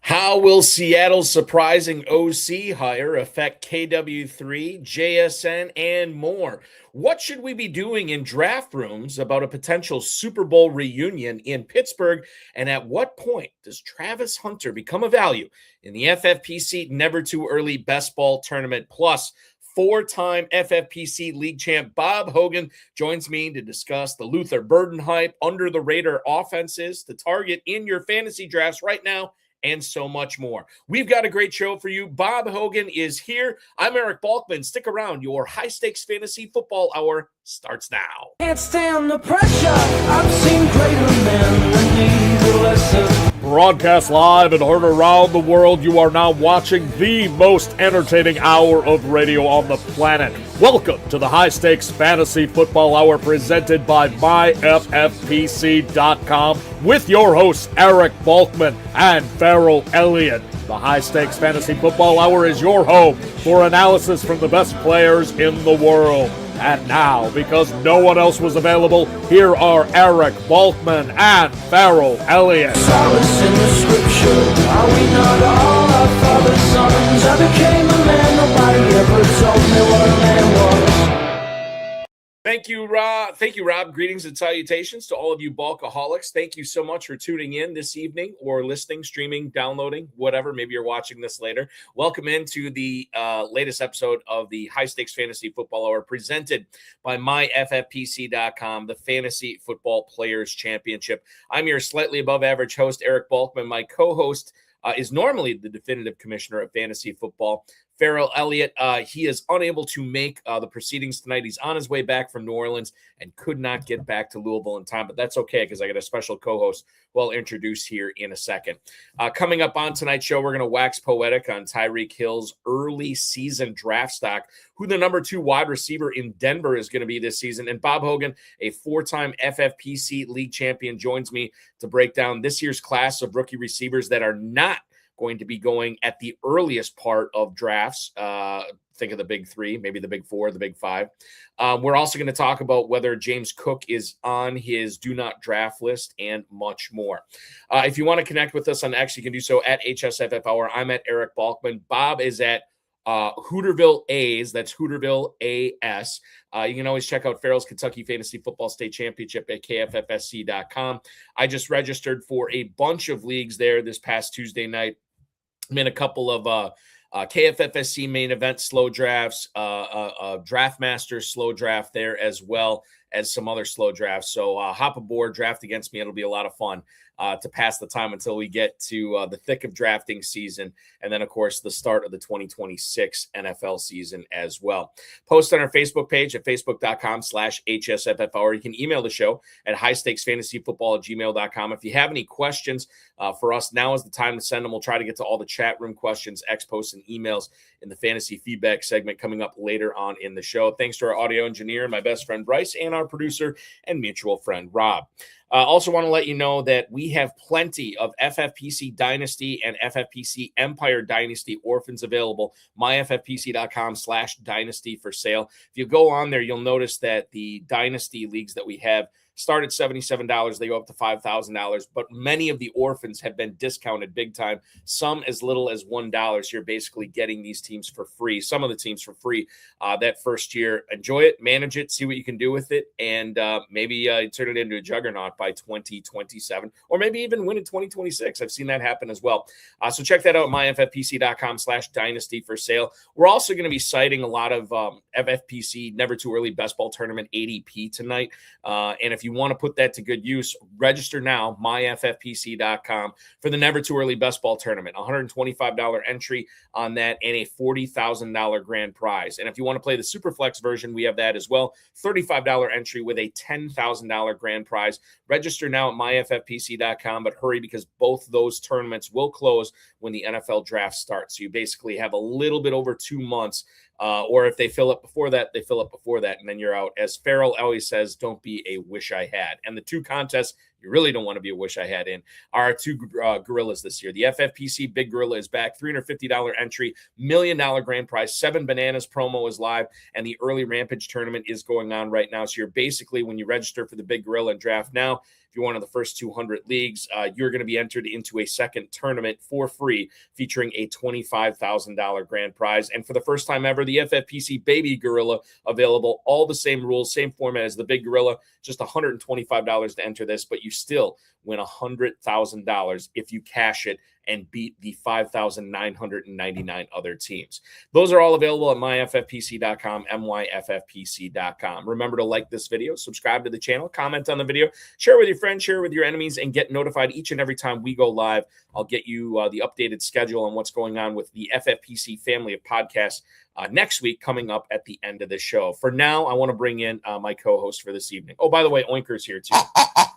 How will Seattle's surprising OC hire affect KW3, JSN, and more? What should we be doing in draft rooms about a potential Super Bowl reunion in Pittsburgh? And at what point does Travis Hunter become a value in the FFPC Never Too Early Best Ball Tournament? Plus, four-time FFPC League champ Bob Hogan joins me to discuss the Luther Burden hype, under-the-radar offenses to target in your fantasy drafts right now, and so much more. We've got a great show for you. Bob Hogan is here. I'm Eric Balkman. Stick around. Your high-stakes fantasy football hour starts now. Can't stand the pressure. I've seen greater men that need a lesson. Broadcast live and heard around the world, you are now watching the most entertaining hour of radio on the planet. Welcome to the High Stakes Fantasy Football Hour presented by MyFFPC.com with your hosts Eric Balkman and Ferrell Elliott. The High Stakes Fantasy Football Hour is your home for analysis from the best players in the world. And now, because no one else was available, here are Eric Balkman and Ferrell Elliott. Solace in the scripture. Are we not all our father's sons? I became a man. Nobody ever told me what a man was. Thank you, Rob. Greetings and salutations to all of you Balkaholics. Thank you so much for tuning in this evening or listening, streaming, downloading, whatever. Maybe you're watching this later. Welcome into the latest episode of the High Stakes Fantasy Football Hour presented by MyFFPC.com, the Fantasy Football Players Championship. I'm your slightly above average host, Eric Balkman. My co-host is normally the definitive commissioner of fantasy football, Ferrell Elliott. He is unable to make the proceedings tonight. He's on his way back from New Orleans and could not get back to Louisville in time, but that's okay because I got a special co-host who I'll introduce here in a second. Coming up on tonight's show, we're going to wax poetic on Tyreek Hill's early season draft stock, who the number 2 wide receiver in Denver is going to be this season. And Bob Hogan, a 4-time FFPC league champion, joins me to break down this year's class of rookie receivers that are not going to be going at the earliest part of drafts. Think of the big 3, maybe the big 4, the big 5. We're also going to talk about whether James Cook is on his do not draft list and much more. If you want to connect with us on X, you can do so at HSFF Hour. I'm at Eric Balkman. Bob is at Hooterville A's. That's Hooterville AS. You can always check out Ferrell's Kentucky Fantasy Football State Championship at KFFSC.com. I just registered for a bunch of leagues there this past Tuesday night. I'm in a couple of KFFSC main event slow drafts, Draft Master slow draft there, as well as some other slow drafts. So hop aboard, draft against me. It'll be a lot of fun to pass the time until we get to the thick of drafting season. And then, of course, the start of the 2026 NFL season as well. Post on our Facebook page at facebook.com/HSFF Hour. You can email the show at highstakesfantasyfootball@gmail.com. If you have any questions for us, now is the time to send them. We'll try to get to all the chat room questions, X posts, and emails in the fantasy feedback segment coming up later on in the show. Thanks to our audio engineer, my best friend Bryce, and our producer and mutual friend Rob. Also want to let you know that we have plenty of FFPC Dynasty and FFPC Empire Dynasty orphans available. MyFFPC.com/dynasty for sale. If you go on there, you'll notice that the Dynasty leagues that we have start at $77. They go up to $5,000, but many of the orphans have been discounted big time, some as little as $1. So you're basically getting these teams for free, some of the teams for free that first year. Enjoy it, manage it, see what you can do with it, and maybe turn it into a juggernaut by 2027, or maybe even win in 2026. I've seen that happen as well. So check that out, myffpc.com/dynasty for sale. We're also going to be citing a lot of FFPC Never Too Early Best Ball Tournament ADP tonight. And if you want to put that to good use, register now, myffpc.com, for the Never Too Early Best Ball Tournament. $125 entry on that and a $40,000 grand prize. And if you want to play the Superflex version, we have that as well. $35 entry with a $10,000 grand prize. Register now at myffpc.com, but hurry because both those tournaments will close when the NFL draft starts. So you basically have a little bit over 2 months. Or if they fill up before that, they fill up before that, and then you're out. As Ferrell always says, don't be a wish I had. And the 2 contests you really don't want to be a wish I had in, are our two gorillas this year. The FFPC Big Gorilla is back, $350 entry, $1 million grand prize, 7 bananas promo is live, and the early Rampage tournament is going on right now. So you're basically, when you register for the Big Gorilla and draft now, if you're one of the first 200 leagues, you're going to be entered into a second tournament for free, featuring a $25,000 grand prize. And for the first time ever, the FFPC Baby Gorilla available, all the same rules, same format as the Big Gorilla, just $125 to enter this, but you still win $100,000 if you cash it and beat the 5,999 other teams. Those are all available at myffpc.com, myffpc.com. Remember to like this video, subscribe to the channel, comment on the video, share with your friends, share with your enemies, and get notified each and every time we go live. I'll get you the updated schedule on what's going on with the FFPC family of podcasts next week, coming up at the end of the show. For now, I want to bring in my co-host for this evening. Oh, by the way, Oinker's here too.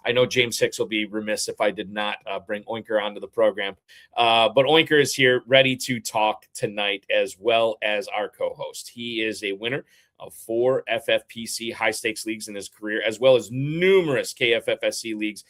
I know James Hicks will be remiss if I did not bring Oinker onto the program. But Oinker is here ready to talk tonight, as well as our co-host. He is a winner of 4 FFPC high-stakes leagues in his career, as well as numerous KFFSC leagues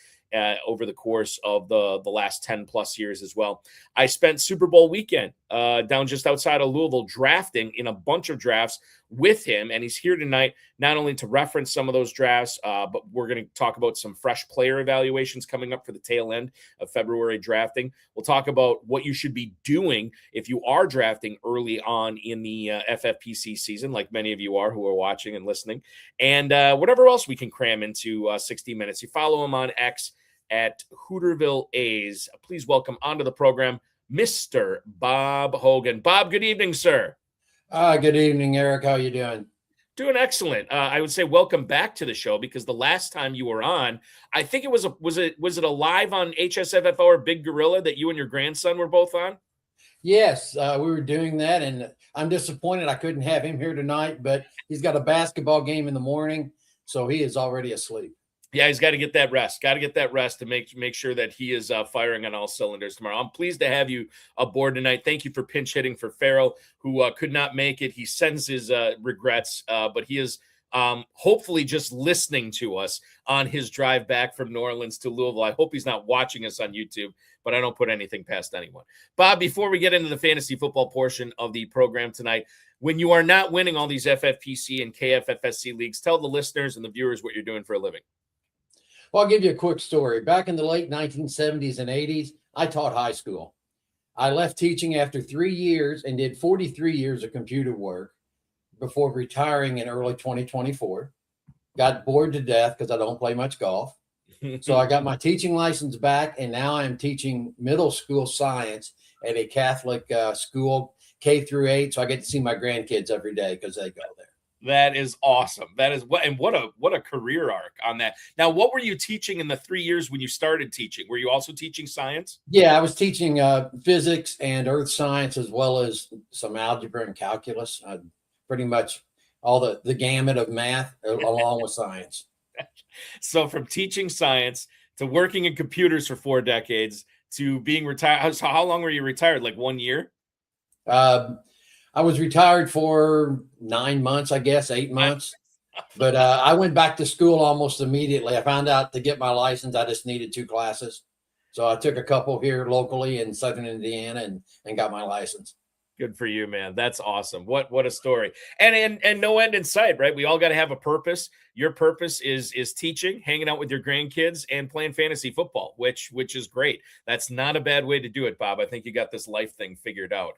over the course of the last 10-plus years as well. I spent Super Bowl weekend down just outside of Louisville drafting in a bunch of drafts with him, and he's here tonight not only to reference some of those drafts, but we're going to talk about some fresh player evaluations coming up for the tail end of February drafting. We'll talk about what you should be doing if you are drafting early on in the FFPC season, like many of you are who are watching and listening, and whatever else we can cram into 60 minutes. You follow him on X at Hooterville A's. Please welcome onto the program Mr. Bob Hogan. Bob, good evening, sir. Good evening, Eric. How you doing? Doing excellent. I would say welcome back to the show, because the last time you were on, I think it was it a live on HSFF or Big Gorilla that you and your grandson were both on? Yes, we were doing that, and I'm disappointed I couldn't have him here tonight, but he's got a basketball game in the morning, so he is already asleep. Yeah, he's got to get that rest. Got to get that rest to make sure that he is firing on all cylinders tomorrow. I'm pleased to have you aboard tonight. Thank you for pinch hitting for Ferrell, who could not make it. He sends his regrets, but he is hopefully just listening to us on his drive back from New Orleans to Louisville. I hope he's not watching us on YouTube, but I don't put anything past anyone. Bob, before we get into the fantasy football portion of the program tonight, when you are not winning all these FFPC and KFFSC leagues, tell the listeners and the viewers what you're doing for a living. Well, I'll give you a quick story. Back in the late 1970s and 80s, I taught high school. I left teaching after 3 years and did 43 years of computer work before retiring in early 2024. Got bored to death because I don't play much golf. So I got my teaching license back, and now I'm teaching middle school science at a Catholic school, K through 8. So I get to see my grandkids every day because they go there. That is awesome. That is what a career arc on that. Now, what were you teaching in the 3 years when you started teaching? Were you also teaching science? Yeah, I was teaching physics and earth science, as well as some algebra and calculus. Pretty much all the gamut of math along with science. So from teaching science to working in computers for 4 decades to being retired. So how long were you retired? Like 1 year? I was retired for 9 months, I guess, 8 months. But I went back to school almost immediately. I found out to get my license, I just needed 2 classes. So I took a couple here locally in Southern Indiana and got my license. Good for you, man. That's awesome. What a story. And no end in sight, right? We all got to have a purpose. Your purpose is teaching, hanging out with your grandkids, and playing fantasy football, which is great. That's not a bad way to do it, Bob. I think you got this life thing figured out.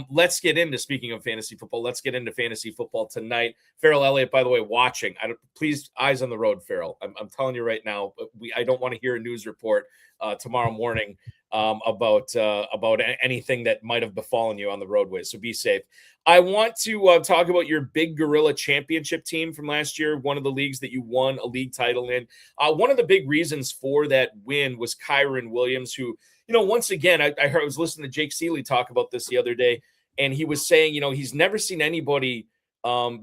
Let's get into, speaking of fantasy football, let's get into fantasy football tonight. Ferrell Elliott, by the way, watching. Please, eyes on the road, Ferrell. I'm telling you right now, I don't want to hear a news report tomorrow morning about anything that might have befallen you on the roadways. So be safe. I want to talk about your Big Gorilla Championship team from last year, one of the leagues that you won a league title in. One of the big reasons for that win was Kyron Williams, who, once again, I was listening to Jake Seeley talk about this the other day, and he was saying, he's never seen anybody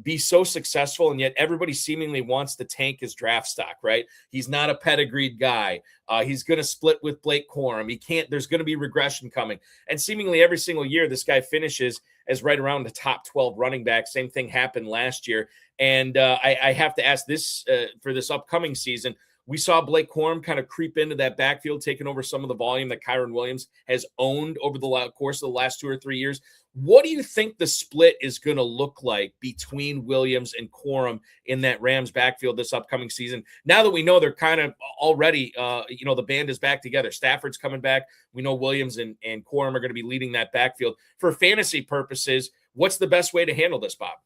be so successful, and yet everybody seemingly wants to tank his draft stock, right? He's not a pedigreed guy. He's going to split with Blake Corum. There's going to be regression coming. And seemingly every single year, this guy finishes as right around the top 12 running back. Same thing happened last year. And I have to ask this for this upcoming season, We saw Blake Corum kind of creep into that backfield, taking over some of the volume that Kyron Williams has owned over the course of the last 2 or 3 years. What do you think the split is going to look like between Williams and Corum in that Rams backfield this upcoming season? Now that we know they're kind of already, the band is back together. Stafford's coming back. We know Williams and Corum are going to be leading that backfield. For fantasy purposes, what's the best way to handle this, Bob?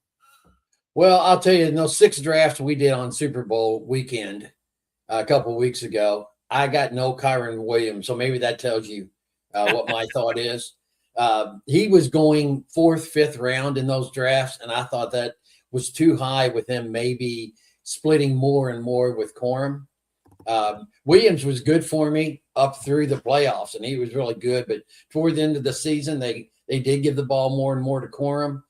Well, I'll tell you, in those 6 drafts we did on Super Bowl weekend a couple of weeks ago, I got no Kyron Williams. So maybe that tells you what my thought is. He was going 4th, 5th round in those drafts, and I thought that was too high with him maybe splitting more and more with Corum. Williams was good for me up through the playoffs, and he was really good. But toward the end of the season, they did give the ball more and more to Corum.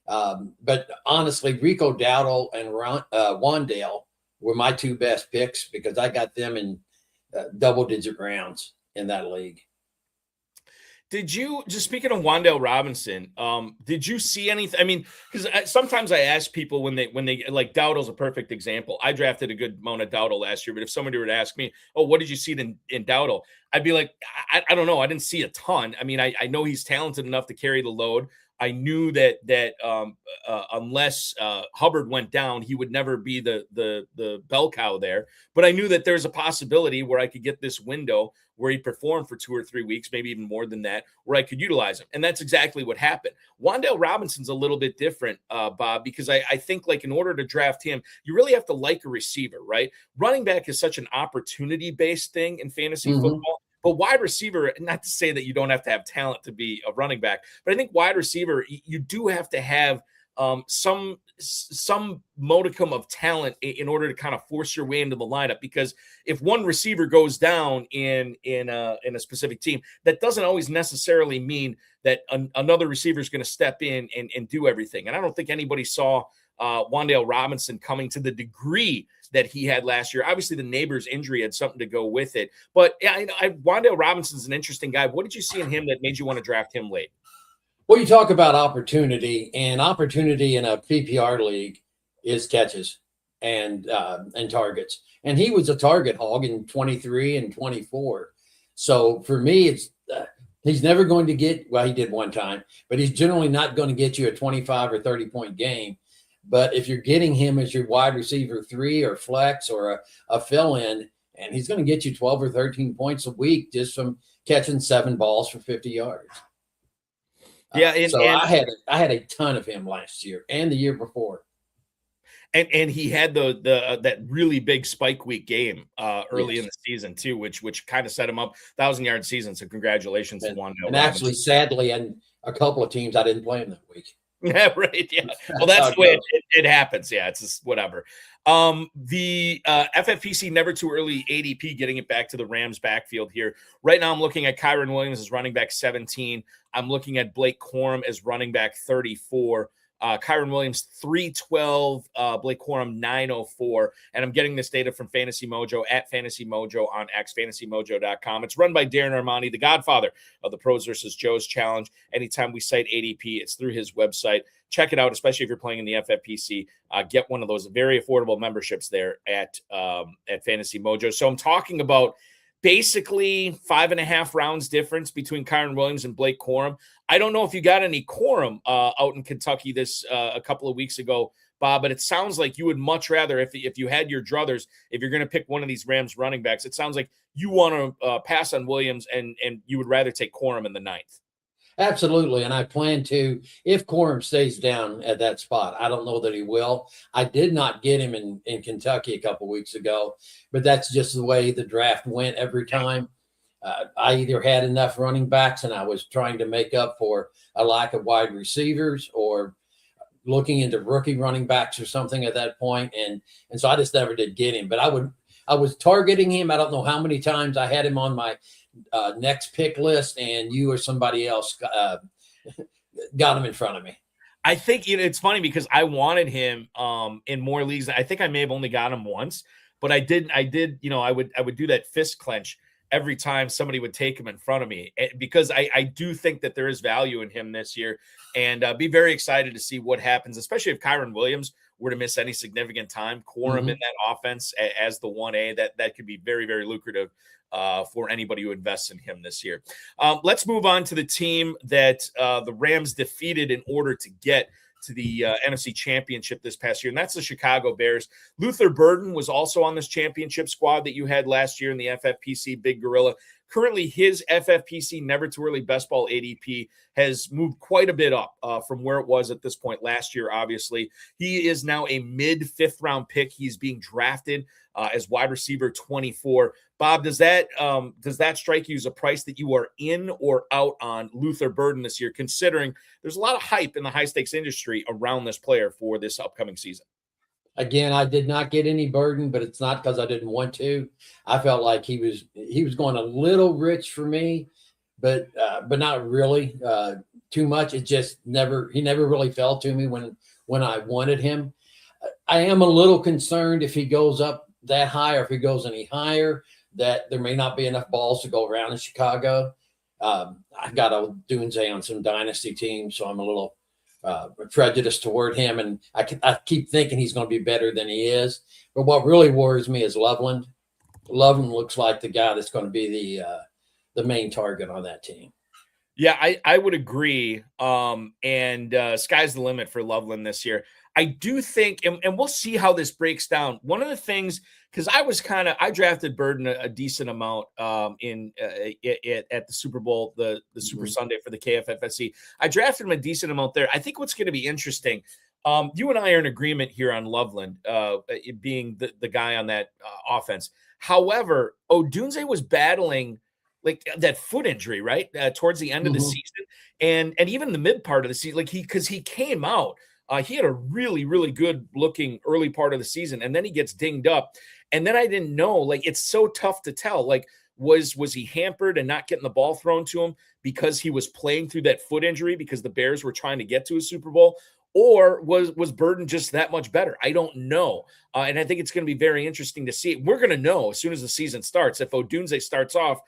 But honestly, Rico Dowdle and Wandale were my 2 best picks because I got them in double-digit rounds in that league. Did you, just speaking of Wandale Robinson, did you see anything? I mean, because sometimes I ask people when they like Dowdle's a perfect example. I drafted a good amount of Dowdle last year, but if somebody were to ask me, oh, what did you see in Dowdle? I'd be like, I don't know. I didn't see a ton. I mean, I know he's talented enough to carry the load. I knew that unless Hubbard went down, he would never be the bell cow there. But I knew that there's a possibility where I could get this window where he performed for 2 or 3 weeks, maybe even more than that, where I could utilize him. And that's exactly what happened. Wandale Robinson's a little bit different, Bob, because I think like in order to draft him, you really have to like a receiver, right? Running back is such an opportunity-based thing in fantasy football. But wide receiver, not to say that you don't have to have talent to be a running back, but I think wide receiver, you do have to have some modicum of talent in order to kind of force your way into the lineup. Because if one receiver goes down in a specific team, that doesn't always necessarily mean that another receiver is going to step in and do everything. And I don't think anybody saw Wandale Robinson coming to the degree that he had last year. Obviously, the neighbor's injury had something to go with it. But yeah, Wandale Robinson's an interesting guy. What did you see in him that made you want to draft him late? Well, you talk about opportunity, and opportunity in a PPR league is catches and targets. And he was a target hog in 23 and 24. So for me, it's he's never going to get, well, he did one time, but he's generally not going to get you a 25 or 30-point game. But if you're getting him as your wide receiver 3 or flex or a fill-in, and he's going to get you 12 or 13 points a week just from catching 7 balls for 50 yards. Yeah, I had a ton of him last year and the year before. And he had that really big spike week game early in the season too, which kind of set him up 1,000-yard season. So congratulations to Wandale. And actually, sadly, and a couple of teams I didn't play him that week. Yeah, right. Yeah. Well, that's the way it happens. Yeah, it's just whatever. The FFPC never too early ADP, getting it back to the Rams backfield here. Right now, I'm looking at Kyron Williams as running back 17. I'm looking at Blake Corum as running back 34. Kyron Williams 312, Blake Corum 904, and I'm getting this data from Fantasy Mojo at Fantasy Mojo on X, fantasymojo.com. It's run by Darren Armani, the godfather of the Pros versus Joes Challenge. Anytime we cite ADP, it's through his website. Check it out, especially if you're playing in the FFPC. Get one of those very affordable memberships there at Fantasy Mojo. So I'm talking about basically 5.5 rounds difference between Kyron Williams and Blake Corum. I don't know if you got any Corum out in Kentucky this a couple of weeks ago, Bob, but it sounds like you would much rather, if you had your druthers, if you're going to pick one of these Rams running backs, it sounds like you want to pass on Williams and you would rather take Corum in the 9th. Absolutely. And I plan to, if Corum stays down at that spot. I don't know that he will. I did not get him in Kentucky a couple weeks ago, but that's just the way the draft went every time. I either had enough running backs and I was trying to make up for a lack of wide receivers or looking into rookie running backs or something at that point. And so I just never did get him, but I was targeting him. I don't know how many times I had him on my next pick list, and you or somebody else got him in front of me. I think it's funny because I wanted him in more leagues. I think I may have only got him once, but I did, I would do that fist clench every time somebody would take him in front of me, because I do think that there is value in him this year, and be very excited to see what happens, especially if Kyron Williams were to miss any significant time, core him in that offense as the 1A. That could be very, very lucrative for anybody who invests in him this year. Let's move on to the team that the Rams defeated in order to get to the NFC Championship this past year, and that's the Chicago Bears. Luther Burden was also on this championship squad that you had last year in the FFPC Big Gorilla. Currently, his FFPC Never Too Early Best Ball ADP has moved quite a bit up from where it was at this point last year, obviously. He is now a mid-fifth round pick. He's being drafted as wide receiver 24. Bob, does that strike you as a price that you are in or out on Luther Burden this year, considering there's a lot of hype in the high-stakes industry around this player for this upcoming season? Again, I did not get any Burden, but it's not because I didn't want to. I felt like he was going a little rich for me, but not really too much. It just he never really fell to me when I wanted him. I am a little concerned if he goes up that high or if he goes any higher, that there may not be enough balls to go around in Chicago. I've got a Dunze on some dynasty teams, so I'm a little prejudiced toward him, and I keep thinking he's going to be better than he is. But what really worries me is Loveland. Loveland looks like the guy that's going to be the main target on that team. Yeah, I would agree. And sky's the limit for Loveland this year. I do think, and we'll see how this breaks down. One of the things, because I drafted Burden a decent amount at the Super Bowl, the Super Sunday for the KFFSC. I drafted him a decent amount there. I think what's going to be interesting, you and I are in agreement here on Loveland being the guy on that offense. However, Odunze was battling like that foot injury, right? Towards the end of the season. And even the mid part of the season, because he came out. He had a really, really good looking early part of the season, and then he gets dinged up. And then I didn't know, like, it's so tough to tell. Like, was he hampered and not getting the ball thrown to him because he was playing through that foot injury because the Bears were trying to get to a Super Bowl? Or was Burden just that much better? I don't know. And I think it's going to be very interesting to see. We're going to know as soon as the season starts. If Odunze starts off,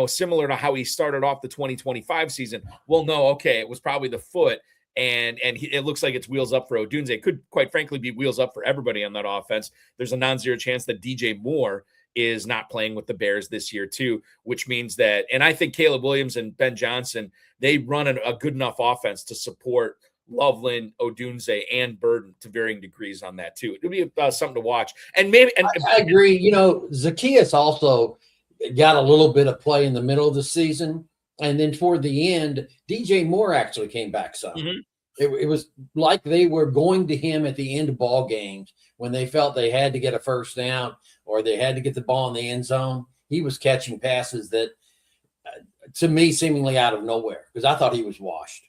similar to how he started off the 2025 season, we'll know, okay, it was probably the foot. And it looks like it's wheels up for Odunze. It could, quite frankly, be wheels up for everybody on that offense. There's a non-zero chance that DJ Moore is not playing with the Bears this year too, which means that, and I think Caleb Williams and Ben Johnson, they run a good enough offense to support Loveland, Odunze, and Burden to varying degrees on that too. It'll be something to watch. And maybe, and I agree. Zacchaeus also got a little bit of play in the middle of the season. And then toward the end, DJ Moore actually came back some. It was like they were going to him at the end of ball games when they felt they had to get a first down or they had to get the ball in the end zone. He was catching passes that, to me, seemingly out of nowhere, because I thought he was washed.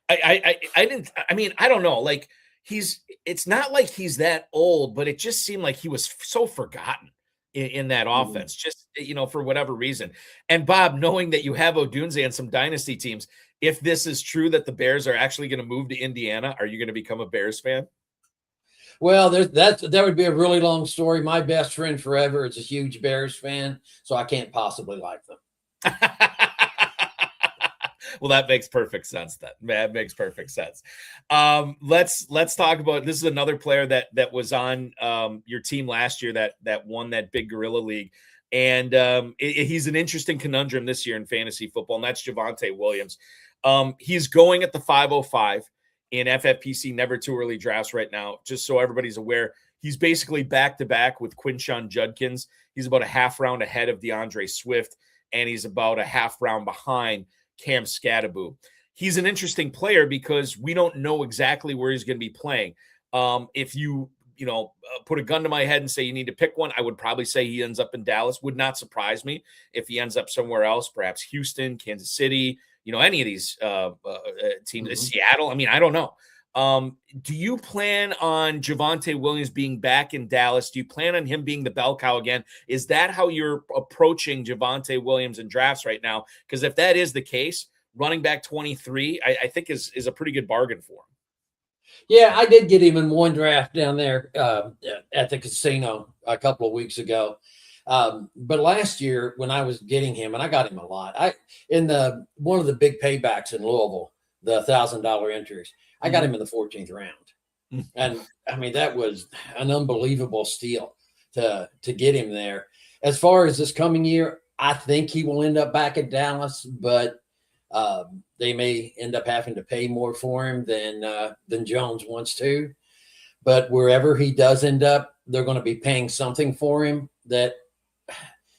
I don't know. Like, it's not like he's that old, but it just seemed like he was so forgotten in that offense, just, for whatever reason. And Bob, knowing that you have Odunze and some dynasty teams, if this is true that the Bears are actually going to move to Indiana, are you going to become a Bears fan? Well, that would be a really long story. My best friend forever is a huge Bears fan, so I can't possibly like them. Well, that makes perfect sense then. That makes perfect sense. Let's talk about, this is another player that was on your team last year that won that Big Gorilla League. And he's an interesting conundrum this year in fantasy football, and that's Javonte Williams. He's going at the 505 in FFPC Never Too Early drafts right now, just so everybody's aware. He's basically back-to-back with Quinshon Judkins. He's about a half round ahead of DeAndre Swift, and he's about a half round behind Cam Scattaboo. He's an interesting player because we don't know exactly where he's going to be playing. If you put a gun to my head and say you need to pick one, I would probably say he ends up in Dallas. Would not surprise me if he ends up somewhere else, perhaps Houston, Kansas City, any of these teams, Seattle. I mean, I don't know. Do you plan on Javonte Williams being back in Dallas? Do you plan on him being the bell cow again? Is that how you're approaching Javonte Williams in drafts right now? Because if that is the case, running back 23, I think is a pretty good bargain for him. Yeah, I did get him in one draft down there at the casino a couple of weeks ago. But last year when I was getting him, and I got him a lot, one of the big paybacks in Louisville, the $1,000 entries, I got him in the 14th round. And I mean, that was an unbelievable steal to get him there. As far as this coming year, I think he will end up back at Dallas, but they may end up having to pay more for him than Jones wants to. But wherever he does end up, they're going to be paying something for him that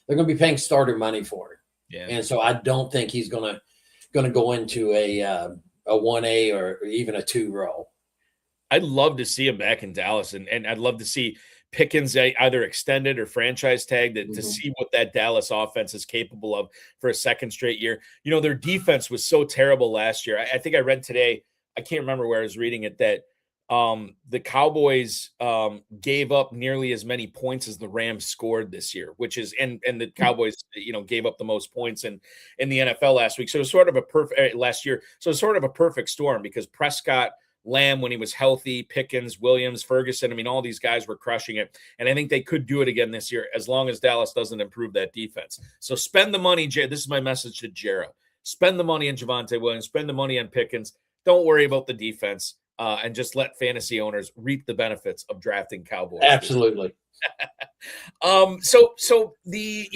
they're going to be paying starter money for him. Yeah. And so I don't think he's going to go into a 1A or even a 2 role. I'd love to see him back in Dallas, and I'd love to see Pickens either extended or franchise tagged to see what that Dallas offense is capable of for a second straight year. You know, their defense was so terrible last year. I think I read today, I can't remember where I was reading it, that the Cowboys gave up nearly as many points as the Rams scored this year, which is and the Cowboys, gave up the most points in the NFL last week. So it was sort of a perfect last year. So it's sort of a perfect storm because Prescott, Lamb, when he was healthy, Pickens, Williams, Ferguson, I mean, all these guys were crushing it. And I think they could do it again this year as long as Dallas doesn't improve that defense. So spend the money, Jay. This is my message to Jarrah. Spend the money on Javonte Williams. Spend the money on Pickens. Don't worry about the defense. And just let fantasy owners reap the benefits of drafting Cowboys. Absolutely. So the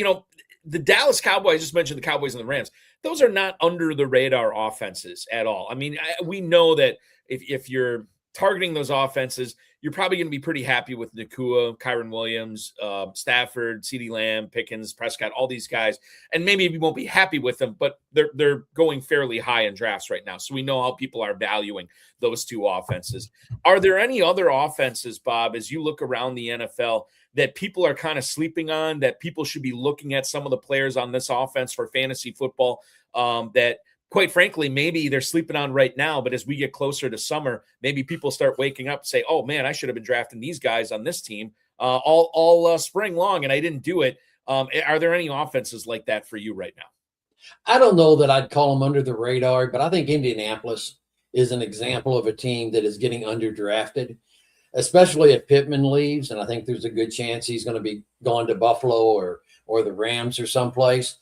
Dallas Cowboys, I just mentioned the Cowboys and the Rams. Those are not under the radar offenses at all. I mean, we know that if you're targeting those offenses, you're probably going to be pretty happy with Nakua, Kyron Williams, Stafford, CeeDee Lamb, Pickens, Prescott, all these guys. And maybe you won't be happy with them, but they're going fairly high in drafts right now. So we know how people are valuing those two offenses. Are there any other offenses, Bob, as you look around the NFL that people are kind of sleeping on, that people should be looking at some of the players on this offense for fantasy football that – quite frankly, maybe they're sleeping on right now, but as we get closer to summer, maybe people start waking up and say, oh man, I should have been drafting these guys on this team all spring long, and I didn't do it. Are there any offenses like that for you right now? I don't know that I'd call them under the radar, but I think Indianapolis is an example of a team that is getting underdrafted, especially if Pittman leaves. And I think there's a good chance he's going to be going to Buffalo or the Rams or someplace.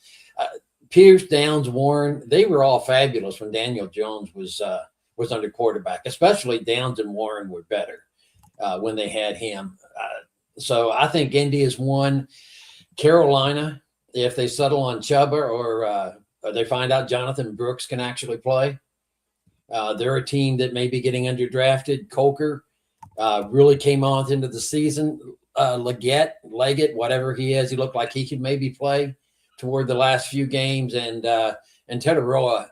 Pierce, Downs, Warren, they were all fabulous when Daniel Jones was under quarterback. Especially Downs and Warren were better when they had him. So I think Indy is one. Carolina, if they settle on Chuba or they find out Jonathan Brooks can actually play, they're a team that may be getting underdrafted. Coker really came on into the season. Leggett, whatever he is, he looked like he could maybe play toward the last few games, and Teteroa,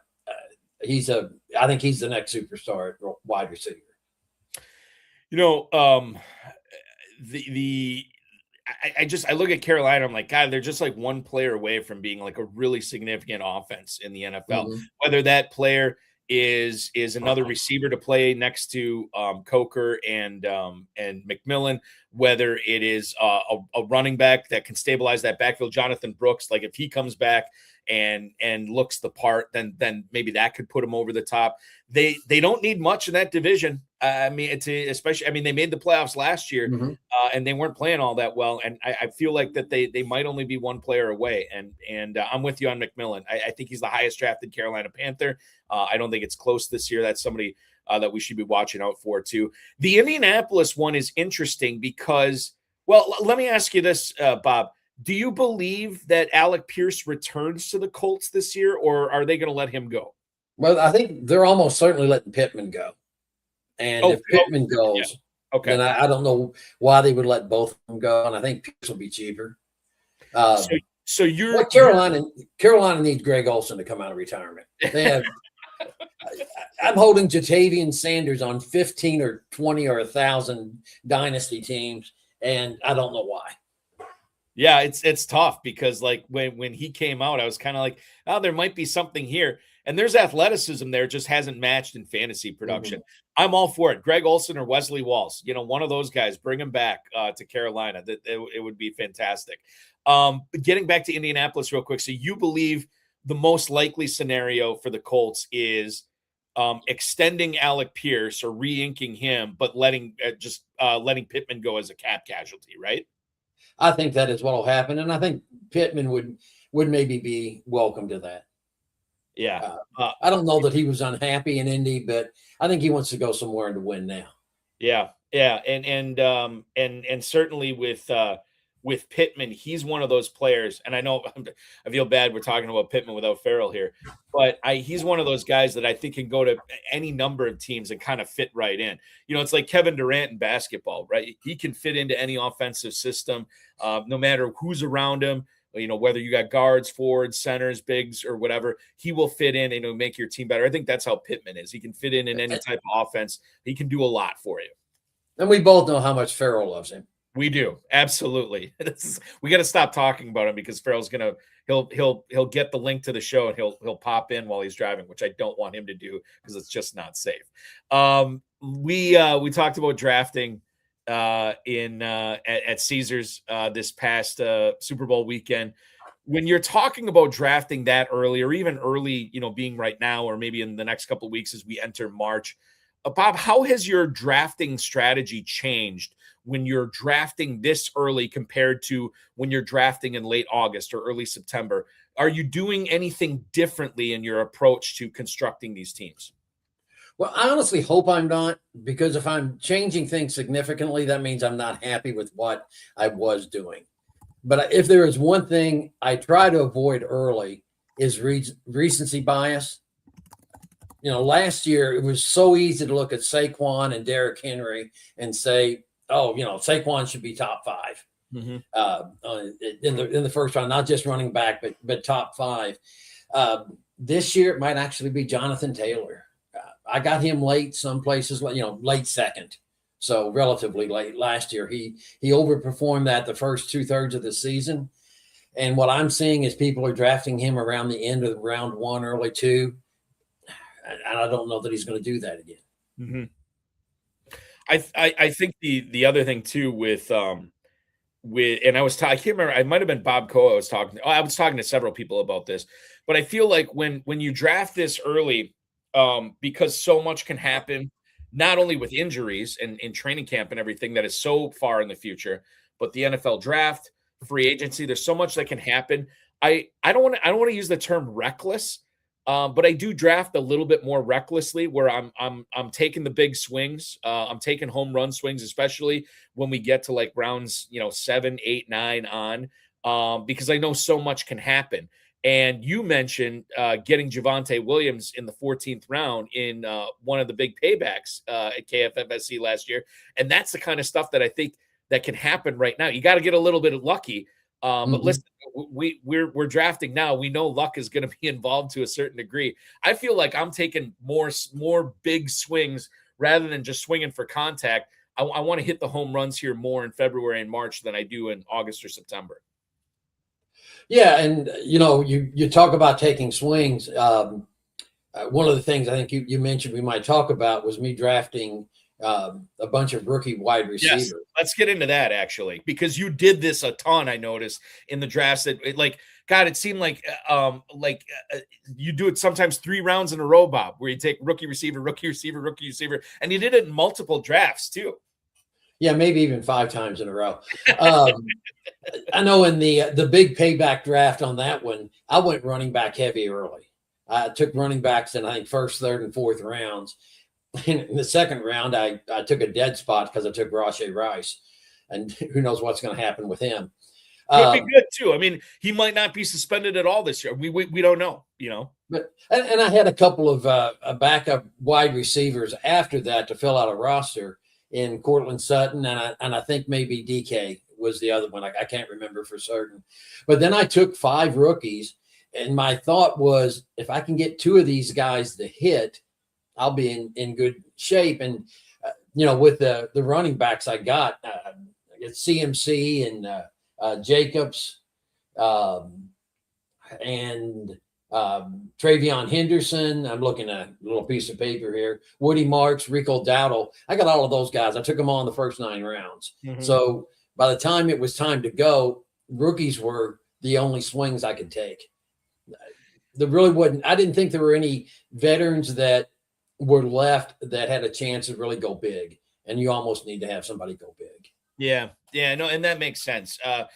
I think he's the next superstar wide receiver. I look at Carolina, I'm like, God, they're just like one player away from being like a really significant offense in the NFL. Mm-hmm. Whether that player is another receiver to play next to Coker and McMillan, whether it is a running back that can stabilize that backfield, Jonathan Brooks, like if he comes back and looks the part, then maybe that could put him over the top. They don't need much in that division. They made the playoffs last year, mm-hmm. And they weren't playing all that well. And I feel like that they might only be one player away. And I'm with you on McMillan. I think he's the highest drafted Carolina Panther. I don't think it's close this year. That's somebody that we should be watching out for too. The Indianapolis one is interesting because, well, let me ask you this, Bob. Do you believe that Alec Pierce returns to the Colts this year, or are they going to let him go? Well, I think they're almost certainly letting Pittman go. And if Pittman goes, then I don't know why they would let both of them go. And I think Pierce will be cheaper. So you're Carolina needs Greg Olsen to come out of retirement. They have. I'm holding Jatavian Sanders on 15 or 20 or 1,000 dynasty teams, and I don't know why. Yeah, it's tough because like when he came out, I was kind of like, oh, there might be something here. And there's athleticism there, just hasn't matched in fantasy production. Mm-hmm. I'm all for it. Greg Olsen or Wesley Walls, one of those guys, bring him back to Carolina. It would be fantastic. Getting back to Indianapolis real quick. So you believe the most likely scenario for the Colts is extending Alec Pierce or re-inking him, but letting Pittman go as a cap casualty, right? I think that is what will happen, and I think Pittman would maybe be welcome to that. Yeah. I don't know that he was unhappy in Indy, but I think he wants to go somewhere and to win now. Yeah, yeah, and certainly with Pittman, he's one of those players. And I know I feel bad we're talking about Pittman without Ferrell here, but he's one of those guys that I think can go to any number of teams and kind of fit right in. You know, it's like Kevin Durant in basketball, right? He can fit into any offensive system, no matter who's around him. You know, whether you got guards, forwards, centers, bigs, or whatever, he will fit in and it'll make your team better. I think that's how Pittman is. He can fit in any type of offense. He can do a lot for you. And we both know how much Ferrell loves him. We do, absolutely. We got to stop talking about him because Ferrell's he'll get the link to the show and he'll pop in while he's driving, which I don't want him to do because it's just not safe. We talked about drafting at Caesars this past Super Bowl weekend. When you're talking about drafting that early, or even early, you know, being right now, or maybe in the next couple of weeks as we enter March, Bob, how has your drafting strategy changed when you're drafting this early compared to when you're drafting in late August or early September? Are you doing anything differently in your approach to constructing these teams? Well, I honestly hope I'm not, because if I'm changing things significantly, that means I'm not happy with what I was doing. But if there is one thing I try to avoid early is recency bias. You know, last year it was so easy to look at Saquon and Derrick Henry and say, oh, you know, Saquon should be top 5 in the first round, not just running back, but top 5. This year it might actually be Jonathan Taylor. I got him late, some places, you know, late second. So relatively late last year. He overperformed that the first 2/3 of the season. And what I'm seeing is people are drafting him around the end of round 1, early 2. And I don't know that he's going to do that again. Mm-hmm. I think the other thing too with and I can't remember, I might have been Bob Coe I was talking to several people about this, but I feel like when you draft this early, because so much can happen, not only with injuries and in training camp and everything that is so far in the future, but the NFL draft, free agency, there's so much that can happen. I don't want to use the term reckless, but I do draft a little bit more recklessly, where I'm taking the big swings. I'm taking home run swings, especially when we get to like rounds, 7, 8, 9 on, because I know so much can happen. And you mentioned getting Javonte Williams in the 14th round in one of the big paybacks at KFFSC last year. And that's the kind of stuff that I think that can happen right now. You got to get a little bit lucky. But listen, we're drafting now. We know luck is going to be involved to a certain degree. I feel like I'm taking more big swings rather than just swinging for contact. I want to hit the home runs here more in February and March than I do in August or September. Yeah, and you talk about taking swings. One of the things I think you mentioned we might talk about was me drafting a bunch of rookie wide receivers. Yes, let's get into that actually, because you did this a ton. I noticed in the drafts that it seemed like you do it sometimes 3 rounds in a row, Bob, where you take rookie receiver, and you did it in multiple drafts too. Yeah, maybe even 5 times in a row. I know in the big payback draft on that one, I went running back heavy early. I took running backs in, I think, first, third, and fourth rounds. In the second round, I took a dead spot because I took Rashee Rice, and who knows what's going to happen with him. Could be good too. I mean, he might not be suspended at all this year. We don't know, But and I had a couple of backup wide receivers after that to fill out a roster in Cortland Sutton, and I think maybe DK was the other one. I can't remember for certain. But then I took 5 rookies, and my thought was, if I can get 2 of these guys to hit, I'll be in good shape. And with the running backs I got, it's CMC and Jacobs and Travion Henderson. I'm looking at a little piece of paper here. Woody Marks, Rico Dowdle. I got all of those guys. I took them all in the first 9 rounds. Mm-hmm. So by the time it was time to go, rookies were the only swings I could take. There really wasn't. I didn't think there were any veterans that were left that had a chance to really go big. And you almost need to have somebody go big. Yeah. No, and that makes sense. I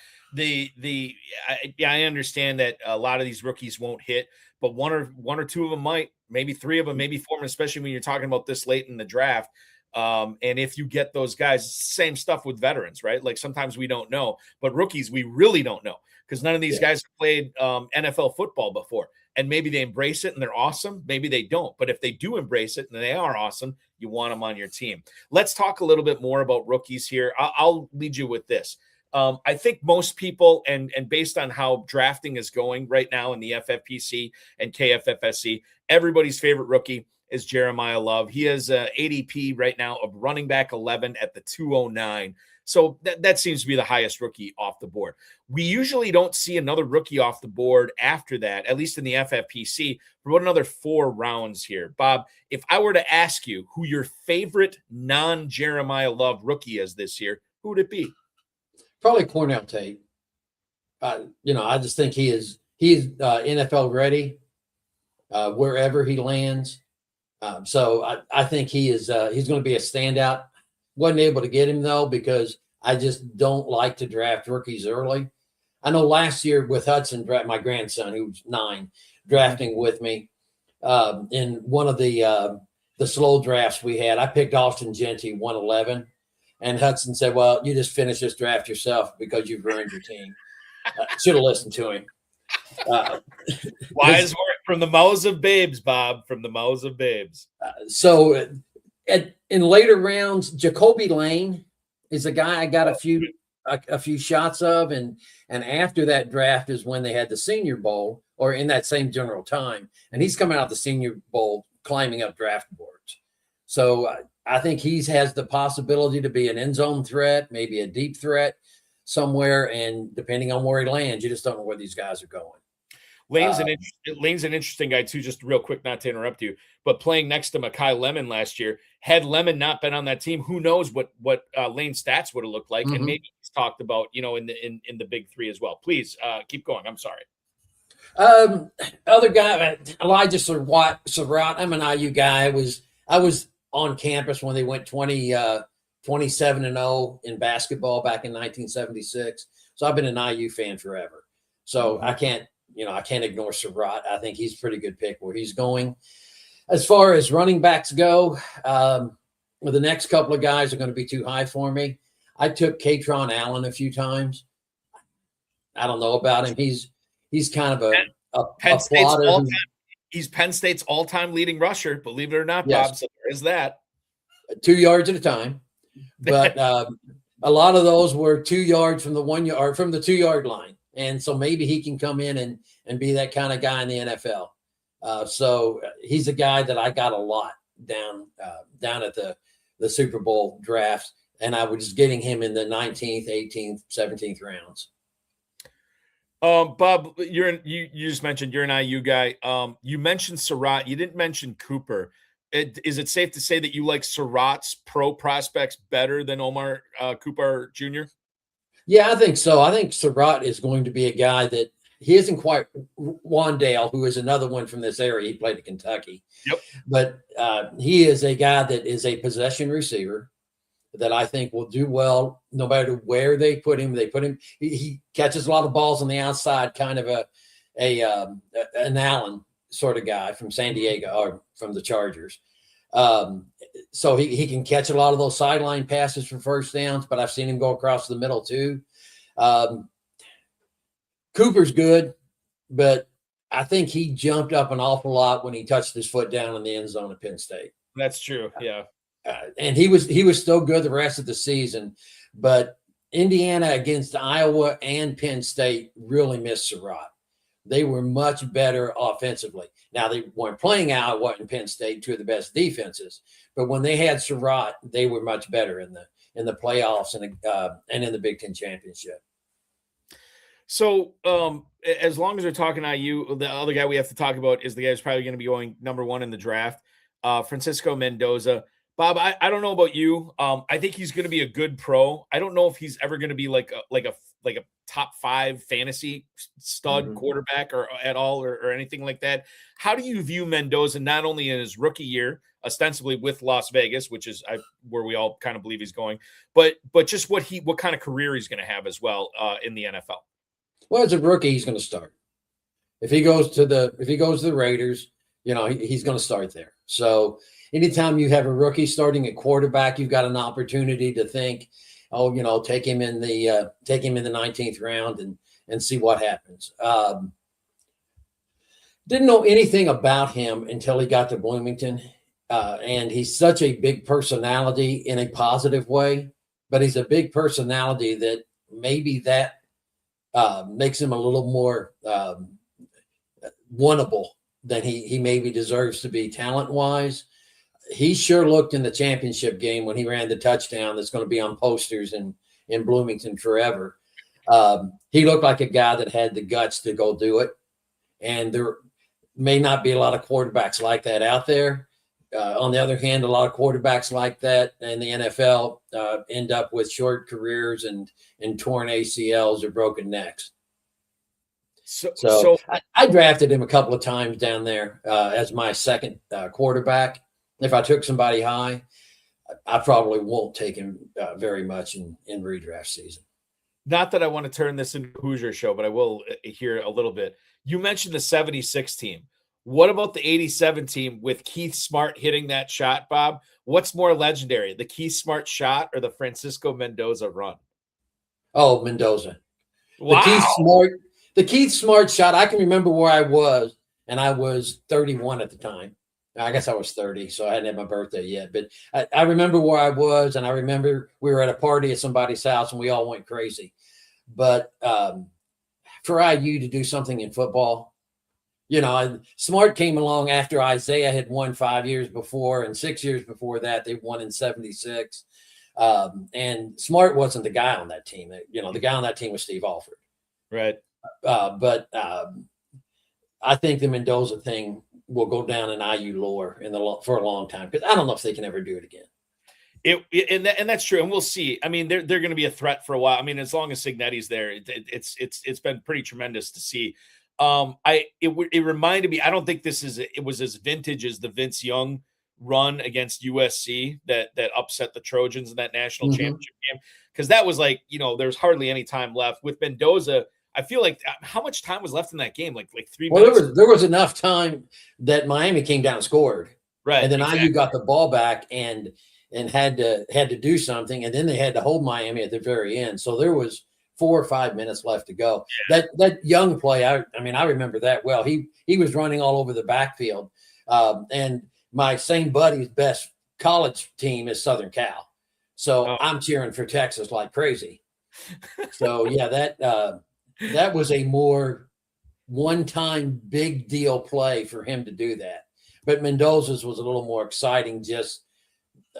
understand that a lot of these rookies won't hit, but one or two of them might, maybe 3 of them, maybe 4 of them, especially when you're talking about this late in the draft. And if you get those guys, same stuff with veterans, right? Like sometimes we don't know, but rookies, we really don't know because none of these guys have played NFL football before. And maybe they embrace it and they're awesome. Maybe they don't. But if they do embrace it and they are awesome, you want them on your team. Let's talk a little bit more about rookies here. I'll lead you with this. I think most people, and based on how drafting is going right now in the FFPC and KFFSC, everybody's favorite rookie is Jeremiah Love. He has ADP right now of running back 11 at the 209. So that seems to be the highest rookie off the board. We usually don't see another rookie off the board after that, at least in the FFPC, for about another 4 rounds here. Bob, if I were to ask you who your favorite non-Jeremiah Love rookie is this year, who would it be? Probably Cornell Tate. I just think he is NFL ready wherever he lands. So I think he's going to be a standout. Wasn't able to get him though because I just don't like to draft rookies early. I know last year with Hudson, my grandson who's 9, drafting with me in one of the slow drafts we had. I picked Austin Genty 111, and Hudson said, "Well, you just finish this draft yourself because you've ruined your team." Should have listened to him. Wise word from the mouths of babes, Bob. From the mouths of babes. In later rounds, Jacoby Lane is a guy I got a few shots of, and after that draft is when they had the Senior Bowl, or in that same general time, and he's coming out the Senior Bowl climbing up draft boards. So I think he has the possibility to be an end zone threat, maybe a deep threat somewhere, and depending on where he lands, you just don't know where these guys are going. Lane's an interesting guy too, just real quick, not to interrupt you, but playing next to Mekhi Lemon last year, had Lemon not been on that team, who knows what Lane's stats would have looked like. Mm-hmm. And maybe he's talked about, in the big 3 as well. Please keep going. I'm sorry. Other guy, Elijah Surratt. I'm an IU guy. I was on campus when they went 27-0 in basketball back in 1976. So I've been an IU fan forever. So I can't ignore Surratt. I think he's a pretty good pick where he's going. As far as running backs go, the next couple of guys are going to be too high for me. I took Katron Allen a few times. I don't know about him. He's kind of Penn State's all-time, he's Penn State's all-time leading rusher, believe it or not, yes. Bob. So there is that. 2 yards at a time. But a lot of those were 2 yards from the 1 yard, from the 2 yard line. And so maybe he can come in and be that kind of guy in the NFL. So he's a guy that I got a lot down at the Super Bowl drafts. And I was getting him in the 19th, 18th, 17th rounds. Bob, you just mentioned you're an IU guy. You mentioned Surratt. You didn't mention Cooper. Is it safe to say that you like Surratt's pro prospects better than Omar Cooper Jr.? Yeah, I think so. I think Surratt is going to be a guy that he isn't quite Wandale, who is another one from this area. He played at Kentucky. Yep. But he is a guy that is a possession receiver that I think will do well no matter where they put him. He catches a lot of balls on the outside, kind of an Allen sort of guy from San Diego or from the Chargers. So he can catch a lot of those sideline passes for first downs, but I've seen him go across the middle too. Cooper's good, but I think he jumped up an awful lot when he touched his foot down in the end zone at Penn State. That's true. Yeah. And he was still good the rest of the season, but Indiana against Iowa and Penn State really missed Surratt. They were much better offensively. Now, they weren't playing Iowa and Penn State, 2 of the best defenses, but when they had Surratt, they were much better in the playoffs and in the Big Ten championship. So as long as we're talking IU, the other guy we have to talk about is the guy who's probably going to be going number 1 in the draft, Francisco Mendoza. Bob, I don't know about you. I think he's going to be a good pro. I don't know if he's ever going to be like a top 5 fantasy stud quarterback or at all or anything like that. How do you view Mendoza, not only in his rookie year, ostensibly with Las Vegas, which is where we all kind of believe he's going, but just what kind of career he's going to have as well in the NFL? Well, as a rookie, he's going to start. If he goes to the Raiders, he's going to start there. So anytime you have a rookie starting at quarterback, you've got an opportunity to think, oh, take him in the 19th round and see what happens. Didn't know anything about him until he got to Bloomington. And he's such a big personality in a positive way, but he's a big personality that maybe that makes him a little more winnable than he maybe deserves to be talent-wise. He sure looked in the championship game when he ran the touchdown that's going to be on posters in Bloomington forever. He looked like a guy that had the guts to go do it. And there may not be a lot of quarterbacks like that out there. On the other hand, a lot of quarterbacks like that in the NFL end up with short careers and torn ACLs or broken necks. So I drafted him a couple of times down there as my second quarterback. If I took somebody high, I probably won't take him very much in redraft season. Not that I want to turn this into a Hoosier show, but I will hear a little bit. You mentioned the 76 team. What about the 87 team with Keith Smart hitting that shot, Bob? What's more legendary, the Keith Smart shot or the Francisco Mendoza run? Oh, Mendoza. Wow. The Keith Smart shot, I can remember where I was, and I was 31 at the time. I guess I was 30, so I hadn't had my birthday yet. But I remember where I was, and I remember we were at a party at somebody's house, and we all went crazy. But for IU to do something in football, Smart came along after Isaiah had won 5 years before, and 6 years before that, they won in 76. And Smart wasn't the guy on that team. The guy on that team was Steve Alford. Right. But I think the Mendoza thing will go down in IU lore for a long time, because I don't know if they can ever do it again. And that's true, and we'll see. I mean, they're going to be a threat for a while. I mean, as long as Signetti's there, it's been pretty tremendous to see. It reminded me. I don't think it was as vintage as the Vince Young run against USC that upset the Trojans in that national championship game, because that was like, there's hardly any time left. With Mendoza, I feel like how much time was left in that game? Like 3 minutes. Well, there was enough time that Miami came down and scored, right? And then IU got the ball back and had to do something, and then they had to hold Miami at the very end. So there was 4 or 5 minutes left to go. Yeah. That Young play, I remember that well. He was running all over the backfield, and my same buddy's best college team is Southern Cal, so I'm cheering for Texas like crazy. So yeah, that was a more one-time big deal play for him to do that. But Mendoza's was a little more exciting, just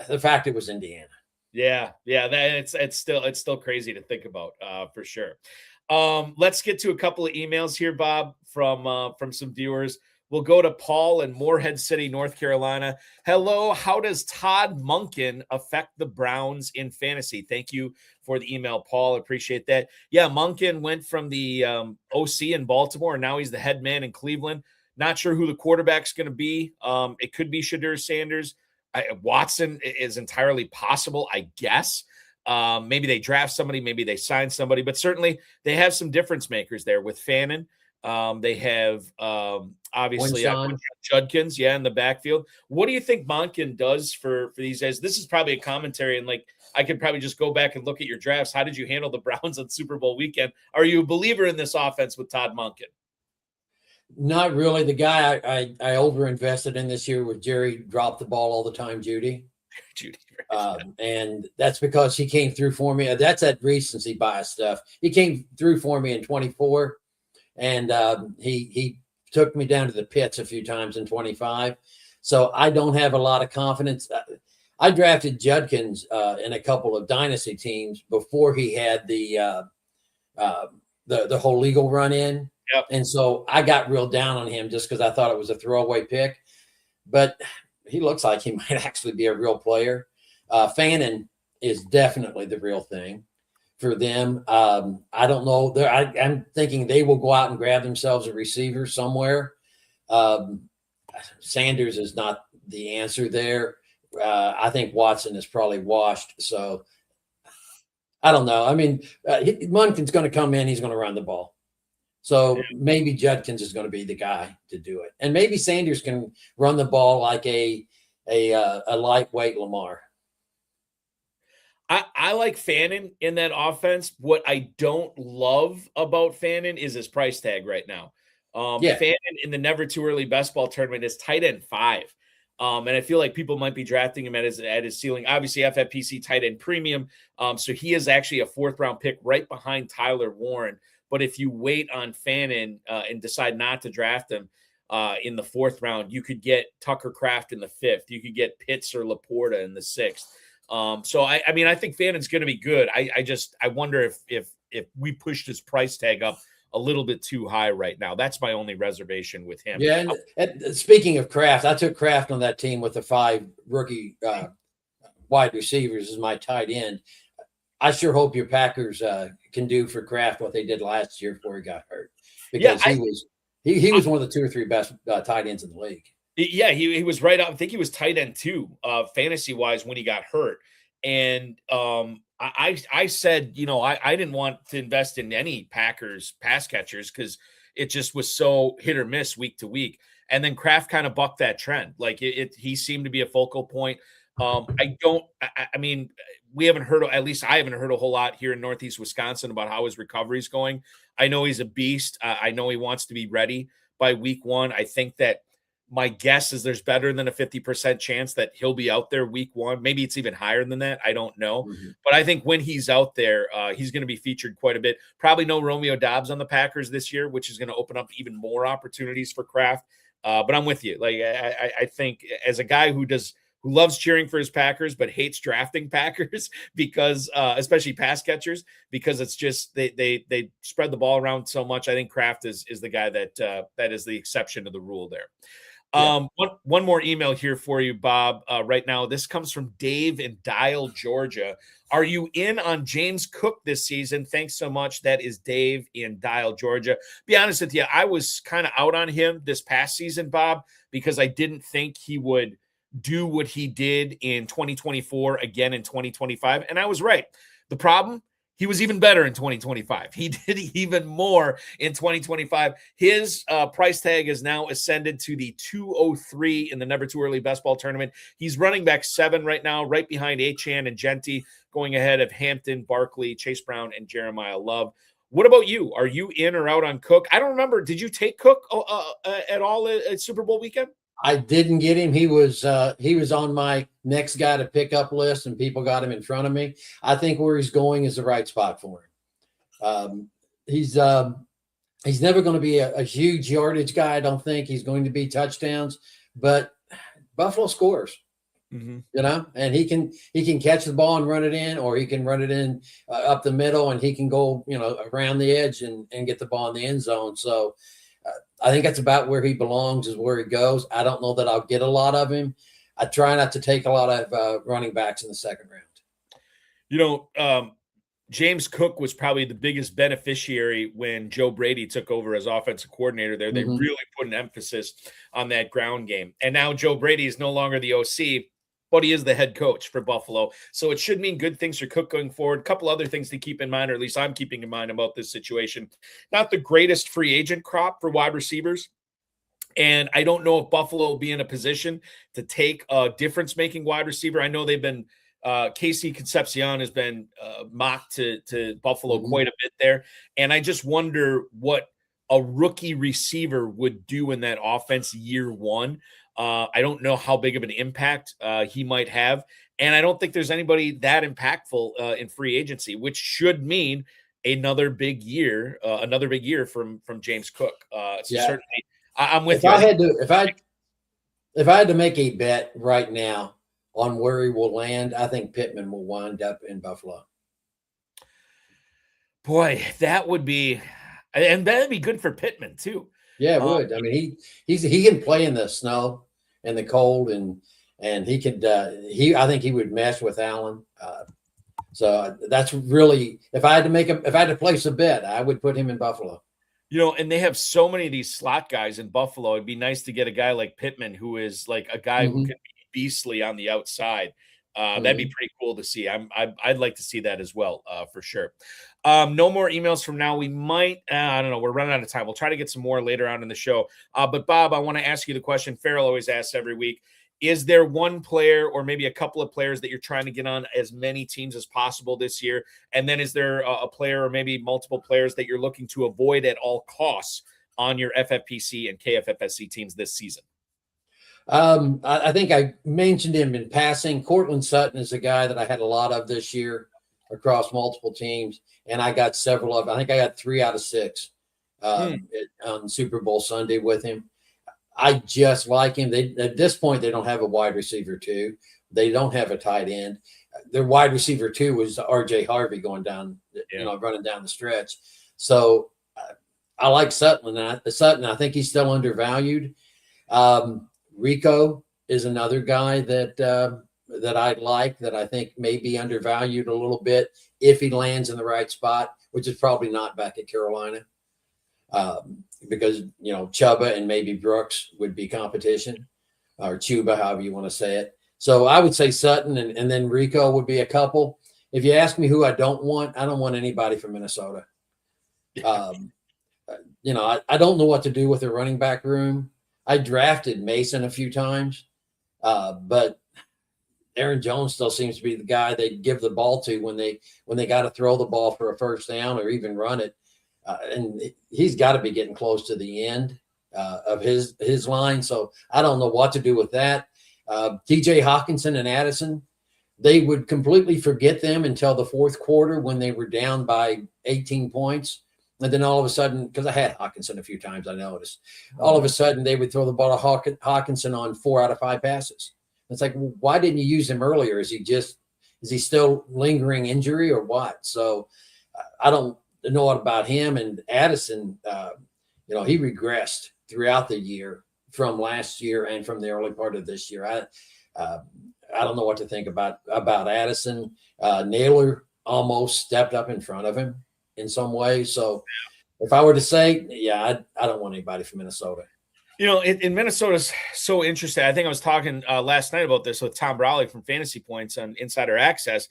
the fact it was Indiana. Yeah, it's still crazy to think about, for sure. Let's get to a couple of emails here, Bob, from some viewers. We'll go to Paul in Morehead City, North Carolina. Hello, how does Todd Monken affect the Browns in fantasy? Thank you for the email, Paul. Appreciate that. Yeah, Monken went from the OC in Baltimore, and now he's the head man in Cleveland. Not sure who the quarterback's going to be. It could be Shadur Sanders. Watson is entirely possible, I guess. Maybe they draft somebody, maybe they sign somebody, but certainly they have some difference makers there with Fannin. They have obviously Judkins, in the backfield. What do you think Monken does for these guys? This is probably a commentary, and like I could probably just go back and look at your drafts. How did you handle the Browns on Super Bowl weekend? Are you a believer in this offense with Todd Monken? Not really. The guy I over-invested in this year was Jerry dropped the ball all the time, Judy. And that's because he came through for me. That's that recency bias stuff. He came through for me in 24, and he took me down to the pits a few times in 25. So I don't have a lot of confidence. I drafted Judkins in a couple of dynasty teams before he had the whole legal run in. Yep. And so I got real down on him just because I thought it was a throwaway pick. But he looks like he might actually be a real player. Fannin is definitely the real thing for them. I don't know. I'm thinking they will go out and grab themselves a receiver somewhere. Sanders is not the answer there. I think Watson is probably washed. So I don't know. I mean, Monken's going to come in. He's going to run the ball. So maybe Judkins is going to be the guy to do it. And maybe Sanders can run the ball like a a lightweight Lamar. I like Fannin in that offense. What I don't love about Fannin is his price tag right now. Yeah. Fannin in the Never Too Early Best Ball Tournament is tight end 5. And I feel like people might be drafting him at his ceiling. Obviously, FFPC tight end premium. So he is actually a 4th round pick right behind Tyler Warren. But if you wait on Fannin and decide not to draft him in the 4th round, you could get Tucker Kraft in the 5th. You could get Pitts or Laporta in the 6th. So I mean, I think Fannin's going to be good. I wonder if we pushed his price tag up a little bit too high right now. That's my only reservation with him. Yeah. And speaking of Kraft, I took Kraft on that team with the 5 rookie wide receivers as my tight end. I sure hope your Packers can do for Kraft what they did last year before he got hurt, because he was one of the 2 or 3 best tight ends in the league. Yeah, he was right up. I think he was tight end 2, fantasy wise, when he got hurt. And I said, I didn't want to invest in any Packers pass catchers because it just was so hit or miss week to week. And then Kraft kind of bucked that trend. Like he seemed to be a focal point. I mean, we haven't heard, at least I haven't heard a whole lot here in Northeast Wisconsin about how his recovery is going. I know he's a beast. I know he wants to be ready by week 1. I think that my guess is there's better than a 50% chance that he'll be out there week 1. Maybe it's even higher than that. I don't know. Mm-hmm. But I think when he's out there, he's going to be featured quite a bit. Probably no Romeo Doubs on the Packers this year, which is going to open up even more opportunities for Kraft. But I'm with you. Like, I think as a guy who loves cheering for his Packers, but hates drafting Packers because, especially pass catchers, because it's just they spread the ball around so much. I think Kraft is the guy that is the exception to the rule there. Yeah. One more email here for you, Bob. Right now, this comes from Dave in Dial, Georgia. Are you in on James Cook this season? Thanks so much. That is Dave in Dial, Georgia. Be honest with you, I was kind of out on him this past season, Bob, because I didn't think he would do what he did in 2024 again in 2025, and I was right. The problem, he was even better in 2025. He did even more in 2025. His price tag is now ascended to the 203 in the Never Too Early Best Ball Tournament. He's running back 7 right now, right behind Achane and Genty, going ahead of Hampton, Barkley, Chase Brown, and Jeremiah Love. What about you? Are you in or out on Cook? I don't remember. Did you take Cook at all at Super Bowl weekend? I didn't get him. He was on my next guy to pick up list, and people got him in front of me. I think where he's going is the right spot for him. He's never going to be a huge yardage guy. I don't think he's going to be touchdowns, but Buffalo scores, and he can catch the ball and run it in, or he can run it in up the middle, and he can go, around the edge and get the ball in the end zone. So I think that's about where he belongs, is where he goes. I don't know that I'll get a lot of him. I try not to take a lot of running backs in the second round. James Cook was probably the biggest beneficiary when Joe Brady took over as offensive coordinator there. They really put an emphasis on that ground game. And now Joe Brady is no longer the OC, but he is the head coach for Buffalo. So it should mean good things for Cook going forward. A couple other things to keep in mind, or at least I'm keeping in mind about this situation. Not the greatest free agent crop for wide receivers. And I don't know if Buffalo will be in a position to take a difference-making wide receiver. I know they've been Casey Concepcion has been mocked to Buffalo quite a bit there. And I just wonder what a rookie receiver would do in that offense year 1. I don't know how big of an impact he might have. And I don't think there's anybody that impactful in free agency, which should mean another big year from James Cook. Certainly, I'm with you. If I had to make a bet right now on where he will land, I think Pittman will wind up in Buffalo. Boy, that would be, and that'd be good for Pittman too. Yeah, it would. I mean, he can play in the snow and the cold, and he could. I think he would mesh with Allen. So that's really, if I had to place a bet, I would put him in Buffalo. And they have so many of these slot guys in Buffalo. It'd be nice to get a guy like Pittman, who is like a guy who can be beastly on the outside. That'd be pretty cool to see. I'd like to see that as well, for sure. No more emails from now. We might, I don't know. We're running out of time. We'll try to get some more later on in the show. But Bob, I want to ask you the question Ferrell always asks every week. is there one player or maybe a couple of players that you're trying to get on as many teams as possible this year? And then is there a player or maybe multiple players that you're looking to avoid at all costs on your FFPC and KFFSC teams this season? I think I mentioned him in passing. Cortland Sutton is a guy that I had a lot of this year across multiple teams, and I got several of. I think I got 3 out of 6 on Super Bowl Sunday with him. I just like him. At this point, they don't have a wide receiver 2. They don't have a tight end. Their wide receiver 2 was R.J. Harvey going down, running down the stretch. So I like Sutton. I think he's still undervalued. Rico is another guy that I like, that I think may be undervalued a little bit if he lands in the right spot, which is probably not back at Carolina, because Chuba and maybe Brooks would be competition, or Chuba, however you want to say it. So I would say Sutton and then Rico would be a couple. If you ask me who I don't want anybody from Minnesota. I don't know what to do with the running back room. I drafted Mason a few times, but Aaron Jones still seems to be the guy they give the ball to when they got to throw the ball for a first down or even run it. And he's got to be getting close to the end of his line. So I don't know what to do with that. TJ Hawkinson and Addison, they would completely forget them until the fourth quarter when they were down by 18 points. And then all of a sudden, because I had Hawkinson a few times, I noticed, all of a sudden they would throw the ball to Hawkinson on 4 out of 5 passes. It's like, well, why didn't you use him earlier? Is he still lingering injury or what? So I don't know what about him. And Addison, he regressed throughout the year from last year and from the early part of this year. I don't know what to think about Addison. Naylor almost stepped up in front of him in some ways. So if I were to say, I don't want anybody from Minnesota. In Minnesota's so interesting. I think I was talking last night about this with Tom Brawley from Fantasy Points on Insider Access.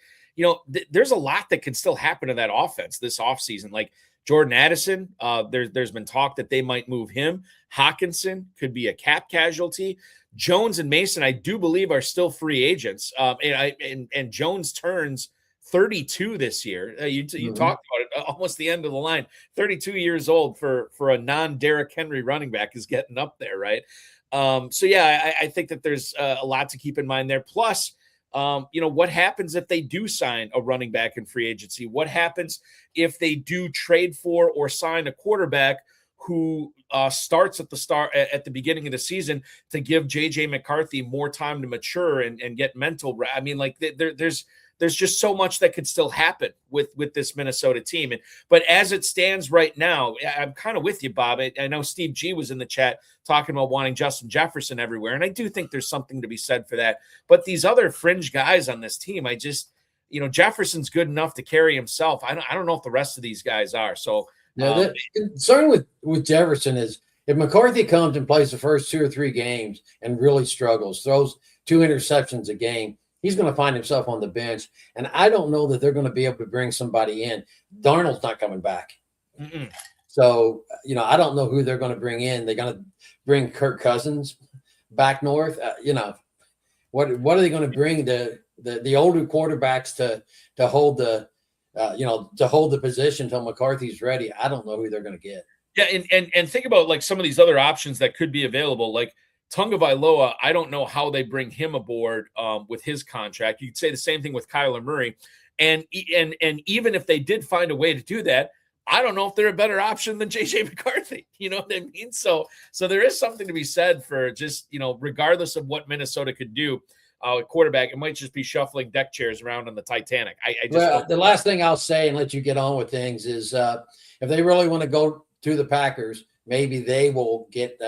There's a lot that can still happen to that offense this offseason. Like Jordan Addison, there's been talk that they might move him. Hawkinson could be a cap casualty. Jones and Mason, I do believe, are still free agents. And Jones turns 32 this year. You talked about it, almost the end of the line. 32 years old for a non-Derrick Henry running back is getting up there, right? I think that there's a lot to keep in mind there. Plus, what happens if they do sign a running back in free agency? What happens if they do trade for or sign a quarterback who starts at the beginning of the season to give JJ McCarthy more time to mature and get mental? I mean, like there's just so much that could still happen with this Minnesota team. But as it stands right now, I'm kind of with you, Bob. I know Steve G was in the chat talking about wanting Justin Jefferson everywhere. And I do think there's something to be said for that. But these other fringe guys on this team, Jefferson's good enough to carry himself. I don't know if the rest of these guys are. So the concern with Jefferson is if McCarthy comes and plays the first 2 or 3 games and really struggles, throws 2 interceptions a game, he's going to find himself on the bench. And I don't know that they're going to be able to bring somebody in. Darnold's not coming back. Mm-mm. So, I don't know who they're going to bring in. They're going to bring Kirk Cousins back north. What are they going to bring the older quarterbacks to hold the position until McCarthy's ready? I don't know who they're going to get. Yeah. And think about like some of these other options that could be available. Like Tunga Vailoa, I don't know how they bring him aboard with his contract. You could say the same thing with Kyler Murray. And even if they did find a way to do that, I don't know if they're a better option than JJ McCarthy. You know what I mean? So there is something to be said for just, regardless of what Minnesota could do, quarterback, it might just be shuffling deck chairs around on the Titanic. The last thing I'll say and let you get on with things is if they really want to go to the Packers, maybe they will get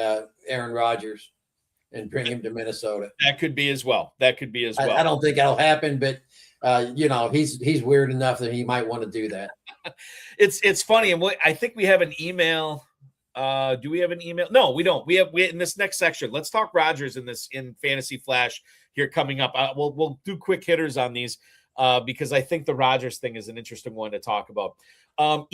Aaron Rodgers and bring him to Minnesota. That could be as well. I don't think that'll happen, but he's weird enough that he might want to do that. It's funny, and I think we have an email. Do we have an email? No, we don't. We in this next section. Let's talk Rodgers in Fantasy Flash here coming up. We'll do quick hitters on these because I think the Rodgers thing is an interesting one to talk about.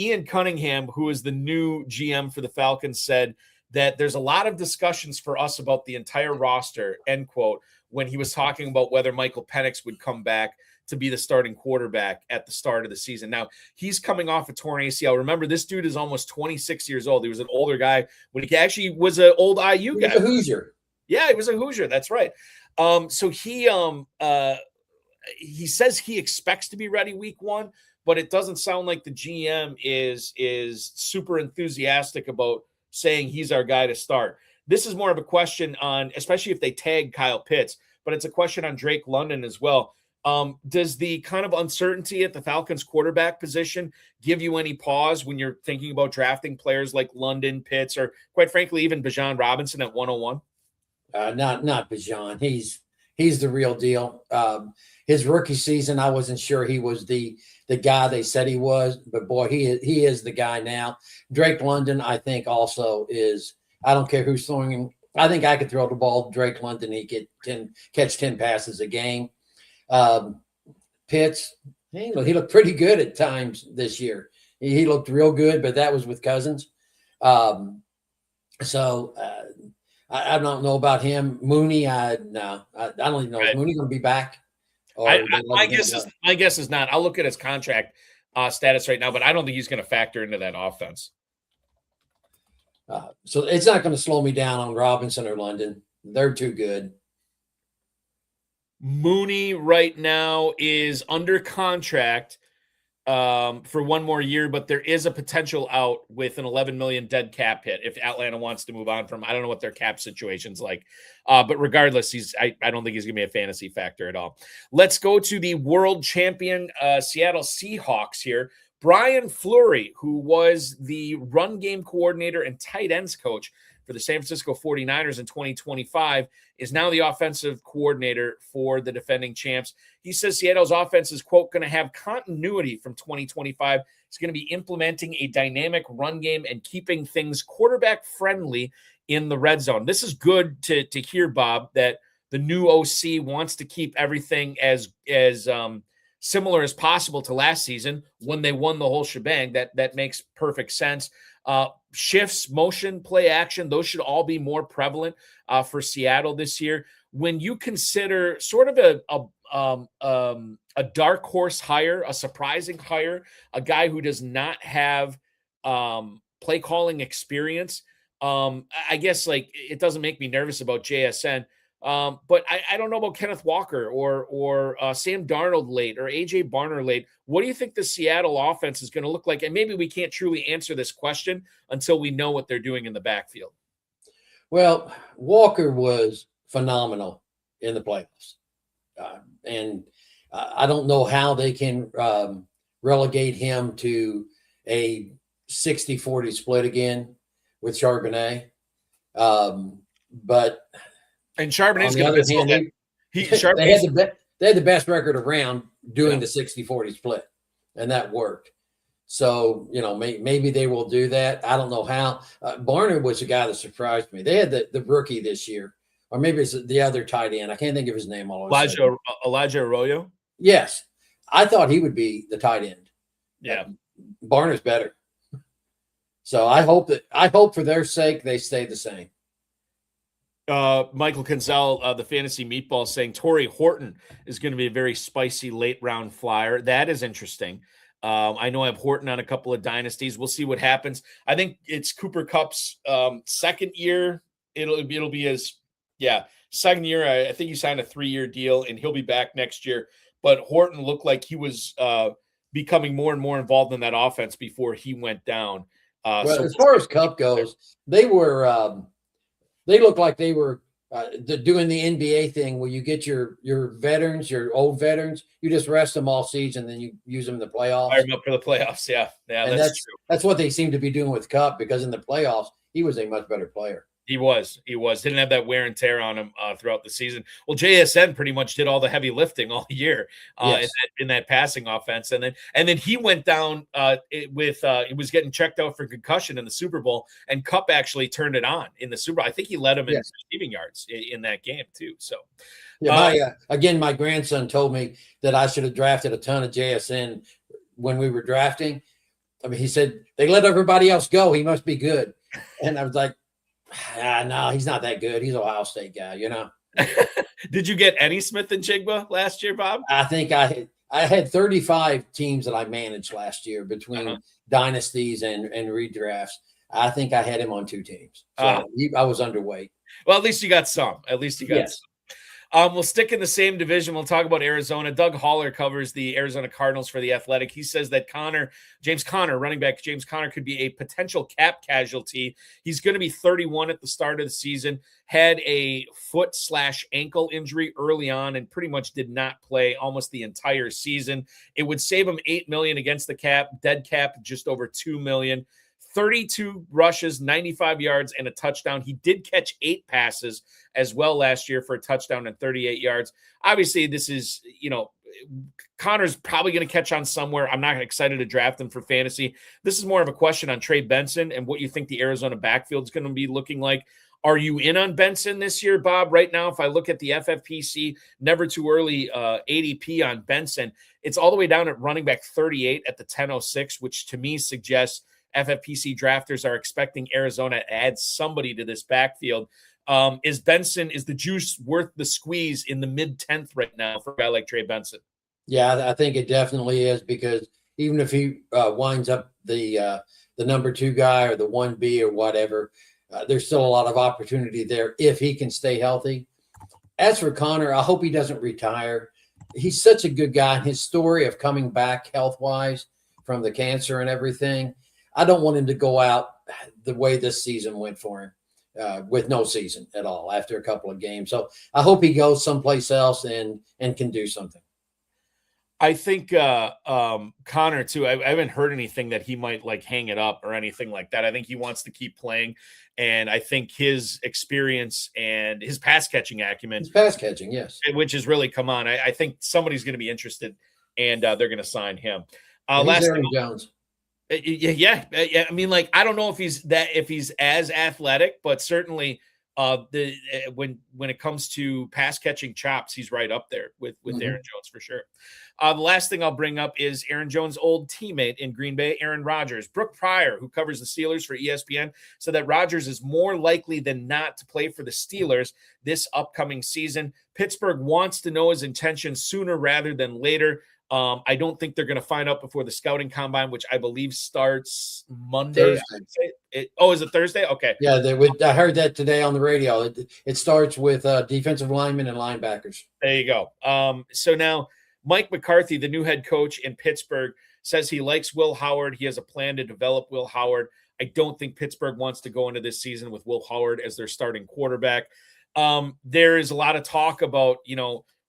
Ian Cunningham, who is the new GM for the Falcons, said that there's a lot of discussions for us about the entire roster, end quote, when he was talking about whether Michael Penix would come back to be the starting quarterback at the start of the season. Now, he's coming off a torn ACL. Remember, this dude is almost 26 years old. He was an older guy when he actually was an old IU guy. He was a Hoosier. Yeah, he was a Hoosier. That's right. So he says he expects to be ready week 1, but it doesn't sound like the GM is super enthusiastic about saying he's our guy to start. This is more of a question on, especially if they tag Kyle Pitts, but it's a question on Drake London as well. Does the kind of uncertainty at the Falcons quarterback position give you any pause when you're thinking about drafting players like London, Pitts, or quite frankly, even Bijan Robinson at 101? Not Bijan. He's the real deal. His rookie season, I wasn't sure he was the guy they said he was, but boy, he is the guy now. Drake London, I think, also is. I don't care who's throwing him. I think I could throw the ball. Drake London, he could catch 10 passes a game. Pitts, he looked pretty good at times this year. He looked real good, but that was with Cousins. I don't know about him. Mooney, I don't even know. Is Mooney going to be back? My guess is not. I'll look at his contract status right now, but I don't think he's going to factor into that offense. So it's not going to slow me down on Robinson or London. They're too good. Mooney right now is under contract for 1 more year, but there is a potential out with an $11 million dead cap hit if Atlanta wants to move on from. I don't know what their cap situation's like, but regardless, I don't think he's going to be a fantasy factor at all. Let's go to the world champion Seattle Seahawks here. Brian Fleury, who was the run game coordinator and tight ends coach for the San Francisco 49ers in 2025, is now the offensive coordinator for the defending champs. He says Seattle's offense is, quote, going to have continuity from 2025. It's going to be implementing a dynamic run game and keeping things quarterback friendly in the red zone. This is good to hear, Bob, that the new OC wants to keep everything as similar as possible to last season when they won the whole shebang. That makes perfect sense. Shifts, motion, play action, those should all be more prevalent for Seattle this year. When you consider sort of a dark horse hire, a surprising hire, a guy who does not have play calling experience, I guess like it doesn't make me nervous about JSN. But I don't know about Kenneth Walker or Sam Darnold late or AJ Barner late. What do you think the Seattle offense is going to look like? And maybe we can't truly answer this question until we know what they're doing in the backfield. Well, Walker was phenomenal in the playoffs. And I don't know how they can relegate him to a 60-40 split again with Charbonnet. But and Charbonnet's going to be they had the best record around doing the 60-40 split, and that worked. So, maybe they will do that. I don't know how. Barner was the guy that surprised me. They had the rookie this year, or maybe it's the other tight end. I can't think of his name. Elijah Arroyo? Yes. I thought he would be the tight end. Yeah. Barner's better. So I hope for their sake they stay the same. Michael Kinzel, the fantasy meatball, saying Torrey Horton is going to be a very spicy late round flyer. That is interesting. I know I have Horton on a couple of dynasties. We'll see what happens. I think it's Cooper Kupp's second year. It'll be his second year. I think he signed a 3-year deal, and he'll be back next year. But Horton looked like he was becoming more and more involved in that offense before he went down. So as far as Kupp goes, they were. They look like they were doing the NBA thing where you get your veterans, your old veterans, you just rest them all season, then you use them in the playoffs. Fire them up for the playoffs, yeah, that's true. That's what they seem to be doing with Kupp, because in the playoffs he was a much better player. He was. Didn't have that wear and tear on him throughout the season. Well, JSN pretty much did all the heavy lifting all year in that passing offense, and then he went down he was getting checked out for concussion in the Super Bowl, and Kupp actually turned it on in the Super Bowl. I think he led him in receiving yards in that game too. So, my grandson told me that I should have drafted a ton of JSN when we were drafting. I mean, he said they let everybody else go. He must be good, and I was like, No, he's not that good. He's an Ohio State guy, you know. Did you get any Smith and Jigba last year, Bob? I think I had 35 teams that I managed last year between dynasties and redrafts. I think I had him on 2 teams. So I was underweight. Well, at least you got some. At least you got some. We'll stick in the same division. We'll talk about Arizona. Doug Haller covers the Arizona Cardinals for The Athletic. He says that James Conner, running back James Conner, could be a potential cap casualty. He's going to be 31 at the start of the season, had a foot/ankle injury early on and pretty much did not play almost the entire season. It would save him $8 million against the cap, dead cap just over $2 million. 32 rushes, 95 yards, and a touchdown. He did catch 8 passes as well last year for a touchdown and 38 yards. Obviously, this is, Connor's probably going to catch on somewhere. I'm not excited to draft him for fantasy. This is more of a question on Trey Benson and what you think the Arizona backfield is going to be looking like. Are you in on Benson this year, Bob? Right now, if I look at the FFPC Never Too Early ADP on Benson, it's all the way down at running back 38 at the 10:06, which to me suggests FFPC drafters are expecting Arizona to add somebody to this backfield. Is the juice worth the squeeze in the mid-10th right now for a guy like Trey Benson? Yeah, I think it definitely is, because even if he winds up the number 2 guy or the 1B or whatever, there's still a lot of opportunity there if he can stay healthy. As for Connor, I hope he doesn't retire. He's such a good guy. And his story of coming back health-wise from the cancer and everything, I don't want him to go out the way this season went for him, with no season at all after a couple of games. So I hope he goes someplace else and can do something. I think Connor too. I haven't heard anything that he might hang it up or anything like that. I think he wants to keep playing, and I think his experience and his pass catching acumen, yes, which has really come on. I think somebody's going to be interested, and they're going to sign him. Last Aaron Jones. Yeah. I mean, I don't know if he's as athletic, but certainly when it comes to pass catching chops, he's right up there with Aaron Jones for sure. The last thing I'll bring up is Aaron Jones' old teammate in Green Bay, Aaron Rodgers. Brooke Pryor, who covers the Steelers for ESPN, said that Rodgers is more likely than not to play for the Steelers this upcoming season. Pittsburgh wants to know his intentions sooner rather than later. I don't think they're going to find out before the scouting combine, which I believe starts Monday. Is it Thursday? Okay. Yeah, I heard that today on the radio. It starts with defensive linemen and linebackers. There you go. So now Mike McCarthy, the new head coach in Pittsburgh, says he likes Will Howard. He has a plan to develop Will Howard. I don't think Pittsburgh wants to go into this season with Will Howard as their starting quarterback. There is a lot of talk about,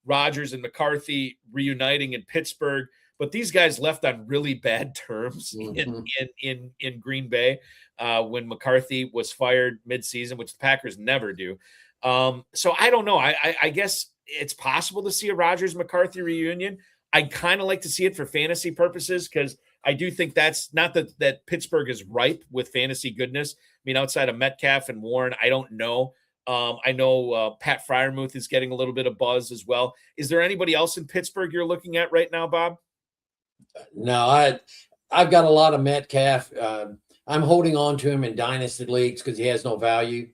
Rodgers and McCarthy reuniting in Pittsburgh, but these guys left on really bad terms in Green Bay when McCarthy was fired midseason, which the Packers never do. So I don't know. I guess it's possible to see a Rodgers-McCarthy reunion. I'd kind of like to see it for fantasy purposes, because I do think that's not that Pittsburgh is ripe with fantasy goodness. I mean, outside of Metcalf and Warren, I don't know. I know Pat Freiermuth is getting a little bit of buzz as well. Is there anybody else in Pittsburgh you're looking at right now, Bob? No, I've got a lot of Metcalf. I'm holding on to him in dynasty leagues because he has no value.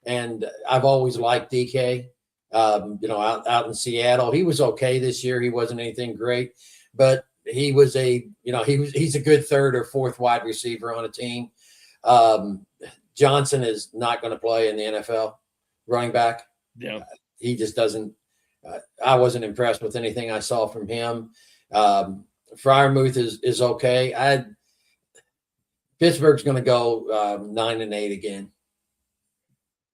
And I've always liked DK, out in Seattle. He was okay this year. He wasn't anything great, but he was he's a good 3rd or 4th wide receiver on a team. Johnson is not going to play in the NFL, running back. Yeah. He just doesn't. I wasn't impressed with anything I saw from him. Freiermuth is okay. Pittsburgh's going to go 9-8 again.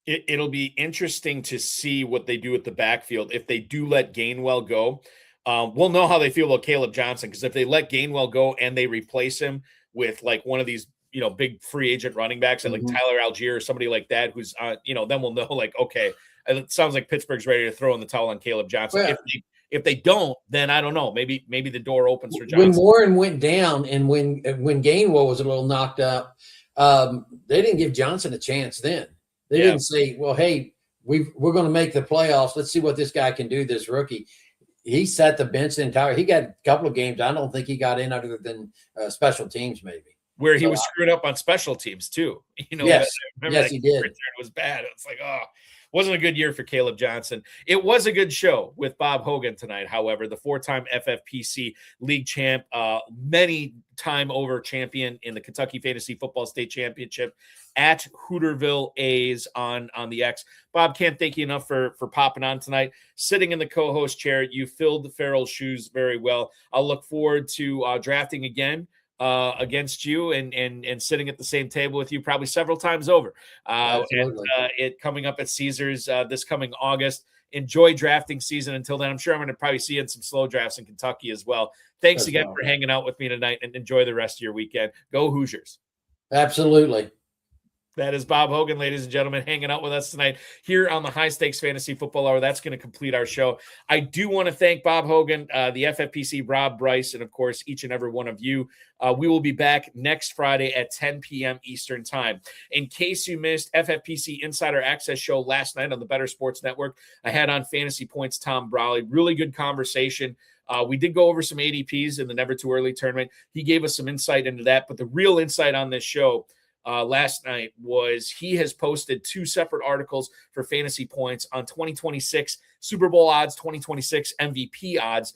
It'll be interesting to see what they do with the backfield. If they do let Gainwell go, we'll know how they feel about Caleb Johnson, because if they let Gainwell go and they replace him with one of these big free agent running backs and Tyler Algier or somebody like that, who's then we'll know okay, it sounds like Pittsburgh's ready to throw in the towel on Caleb Johnson. Yeah. If they don't, then I don't know. Maybe the door opens for Johnson. When Warren went down and when Gainwell was a little knocked up, they didn't give Johnson a chance then. They didn't say, well, hey, we're going to make the playoffs. Let's see what this guy can do, this rookie. He sat the bench the entire – he got a couple of games. I don't think he got in other than special teams maybe. where he was screwed up on special teams too. Yes, that he did. return was bad. It's like, wasn't a good year for Caleb Johnson. It was a good show with Bob Hogan tonight. However, the 4-time FFPC league champ, many time over champion in the Kentucky Fantasy Football State Championship at Hooterville A's on the X. Bob, can't thank you enough for popping on tonight. Sitting in the co-host chair, you filled the Ferrell's shoes very well. I'll look forward to drafting again against you and sitting at the same table with you probably several times over. And it coming up at Caesars this coming August. Enjoy drafting season until then. I'm sure I'm going to probably see you in some slow drafts in Kentucky as well. Thanks again for hanging out with me tonight, and enjoy the rest of your weekend. Go Hoosiers. Absolutely. That is Bob Hogan, ladies and gentlemen, hanging out with us tonight here on the High Stakes Fantasy Football Hour. That's going to complete our show. I do want to thank Bob Hogan, the FFPC, Rob Bryce, and, of course, each and every one of you. We will be back next Friday at 10 p.m. Eastern Time. In case you missed FFPC Insider Access show last night on the Better Sports Network, I had on Fantasy Points Tom Brawley. Really good conversation. We did go over some ADPs in the Never Too Early tournament. He gave us some insight into that, but the real insight on this show last night was he has posted 2 separate articles for Fantasy Points on 2026 Super Bowl odds, 2026 MVP odds.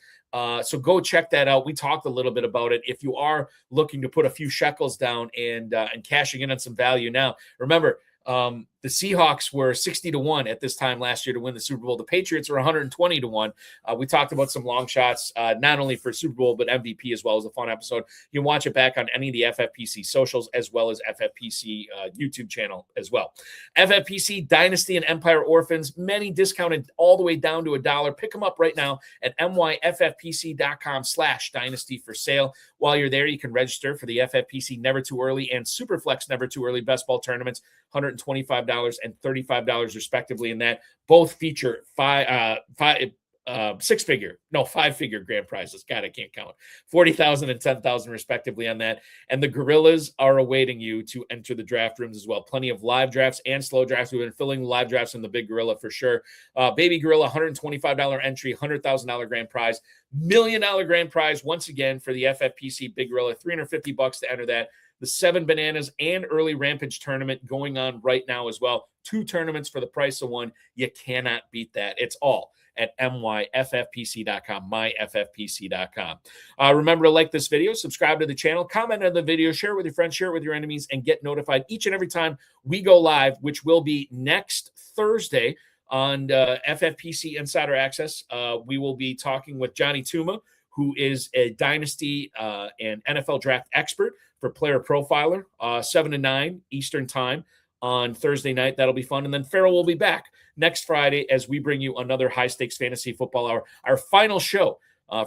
So go check that out. We talked a little bit about it. If you are looking to put a few shekels down and cashing in on some value now, remember, the Seahawks were 60-1 at this time last year to win the Super Bowl. The Patriots are 120-1. We talked about some long shots, not only for Super Bowl, but MVP as well. As a fun episode. You can watch it back on any of the FFPC socials as well as FFPC YouTube channel as well. FFPC Dynasty and Empire Orphans, many discounted all the way down to $1. Pick them up right now at myffpc.com/dynasty for sale. While you're there, you can register for the FFPC Never Too Early and Superflex Never Too Early Best Ball Tournaments, $125 and $35 respectively. In that, both feature 5-figure grand prizes. God, I can't count. 40,000 and 10,000 respectively on that. And the Gorillas are awaiting you to enter the draft rooms as well. Plenty of live drafts and slow drafts. We've been filling live drafts in the Big Gorilla for sure. Baby Gorilla, $125 entry, $100,000 grand prize, $1 million grand prize once again for the FFPC Big Gorilla. $350 to enter that. The 7 Bananas and early Rampage tournament going on right now as well. 2 tournaments for the price of 1. You cannot beat that. It's all at myffpc.com, myffpc.com. Remember to like this video, subscribe to the channel, comment on the video, share it with your friends, share it with your enemies, and get notified each and every time we go live, which will be next Thursday on FFPC Insider Access. We will be talking with Johnny Tuma, who is a Dynasty and NFL draft expert for Player Profiler, 7 to 9 Eastern Time on Thursday night. That'll be fun. And then Ferrell will be back next Friday as we bring you another High Stakes Fantasy Football Hour, our final show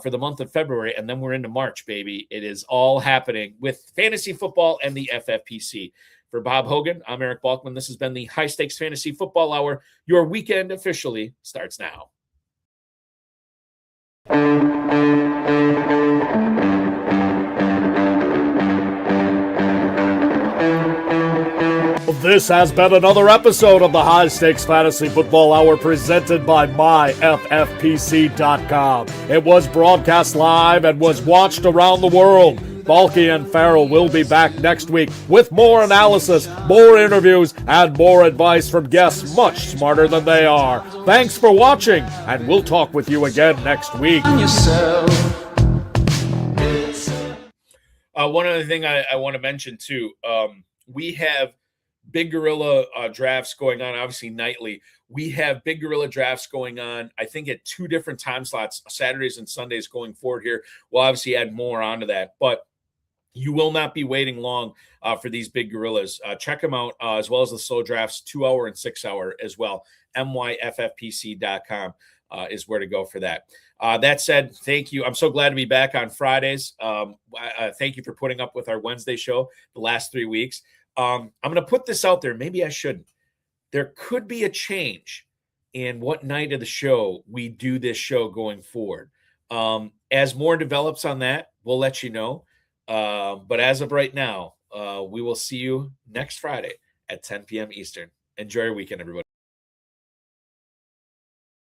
for the month of February. And then we're into March, baby. It is all happening with fantasy football and the FFPC. For Bob Hogan, I'm Eric Balkman. This has been the High Stakes Fantasy Football Hour. Your weekend officially starts now. This has been another episode of the High Stakes Fantasy Football Hour presented by myffpc.com. It was broadcast live and was watched around the world. Balky and Ferrell will be back next week with more analysis, more interviews, and more advice from guests much smarter than they are. Thanks for watching, and we'll talk with you again next week. One other thing I want to mention, too, we have Big Gorilla drafts going on, obviously nightly. We have Big Gorilla drafts going on, I think, at 2 different time slots, Saturdays and Sundays going forward here. We'll obviously add more onto that, but you will not be waiting long for these Big Gorillas. Check them out, as well as the slow drafts, 2-hour and 6-hour as well. myffpc.com is where to go for that. That said, thank you. I'm so glad to be back on Fridays. Thank you for putting up with our Wednesday show the last 3 weeks. I'm going to put this out there. Maybe I shouldn't. There could be a change in what night of the show we do this show going forward. As more develops on that, we'll let you know. But as of right now, we will see you next Friday at 10 p.m. Eastern. Enjoy your weekend, everybody.